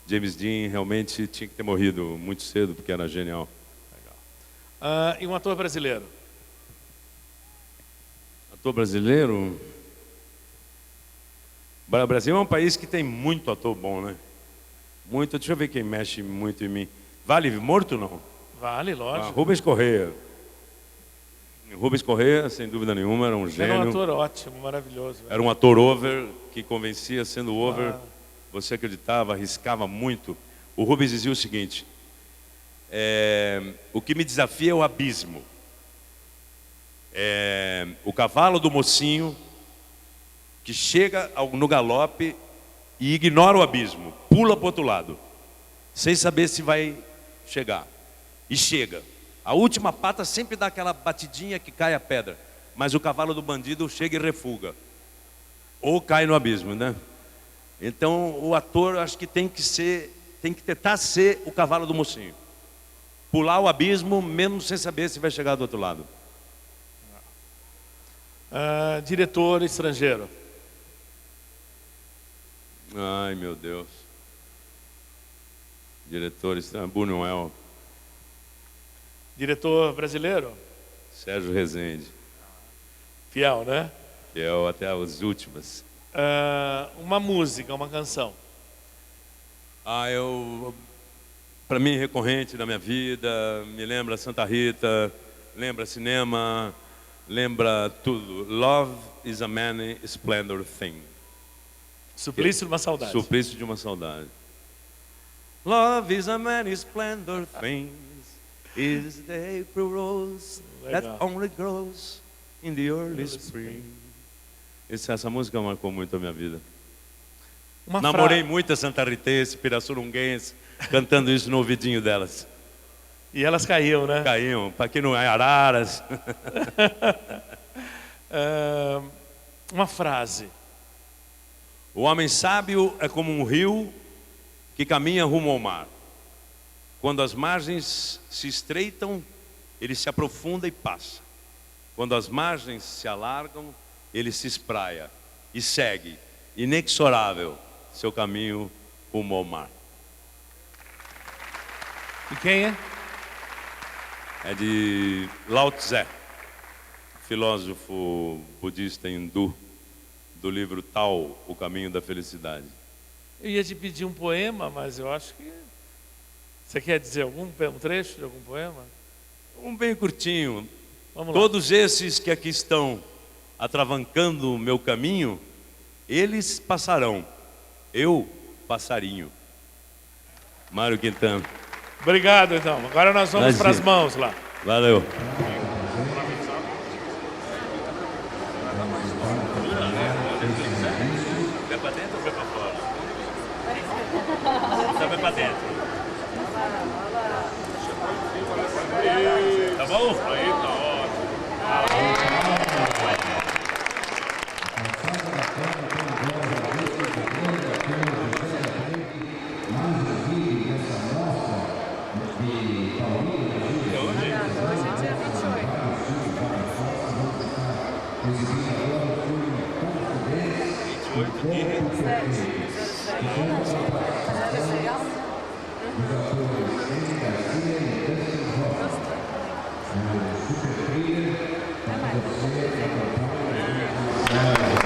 James Dean realmente tinha que ter morrido muito cedo, porque era genial. Legal. E um ator brasileiro? Ator brasileiro? O Brasil é um país que tem muito ator bom, né? Muito. Deixa eu ver quem mexe muito em mim. Vale morto, não? Vale, lógico. Rubens Correia. Rubens Correia, sem dúvida nenhuma, era um gênio. Era um ator ótimo, maravilhoso. Velho. Era um ator over, que convencia sendo over. Você acreditava, arriscava muito. O Rubens dizia o seguinte: o que me desafia é o abismo. O cavalo do mocinho que chega no galope e ignora o abismo, pula para o outro lado, sem saber se vai chegar. E chega. A última pata sempre dá aquela batidinha que cai a pedra, mas o cavalo do bandido chega e refuga. Ou cai no abismo, né? Então o ator acho que tem que tentar ser o cavalo do mocinho. Pular o abismo mesmo sem saber se vai chegar do outro lado. Diretor estrangeiro? Ai, meu Deus. Diretor estrangeiro, Buñuel. Diretor brasileiro? Sérgio Rezende. Fiel, né? Fiel até as últimas. Uma música, uma canção. Para mim, recorrente na minha vida, me lembra Santa Rita, lembra cinema, lembra tudo. Love is a many splendor thing. Suplício de uma saudade. Suplício de uma saudade. Love is a many splendor thing. Is the April rose that only grows in the early spring. Essa música marcou muito a minha vida. Namorei muitas santarritenses, pirassununguenses, cantando isso no ouvidinho delas. E elas caíam, né? Caíam, para quem não é araras. Uma frase. O homem sábio é como um rio que caminha rumo ao mar. Quando as margens se estreitam, ele se aprofunda e passa. Quando as margens se alargam, ele se espraia e segue, inexorável, seu caminho rumo ao mar. E quem é? É de Lao Tse, filósofo budista hindu, do livro Tao, O Caminho da Felicidade. Eu ia te pedir um poema, mas eu acho que... Você quer dizer um trecho de algum poema? Um bem curtinho. Vamos lá. Todos esses que aqui estão atravancando o meu caminho, eles passarão, eu passarinho. Mário Quintana. Obrigado, então. Agora nós vamos para as mãos lá. Valeu. Vai pra dentro ou vai pra fora? Você vai pra dentro. Tá bom? Aí tá ótimo. Hoje é dia 28. 27.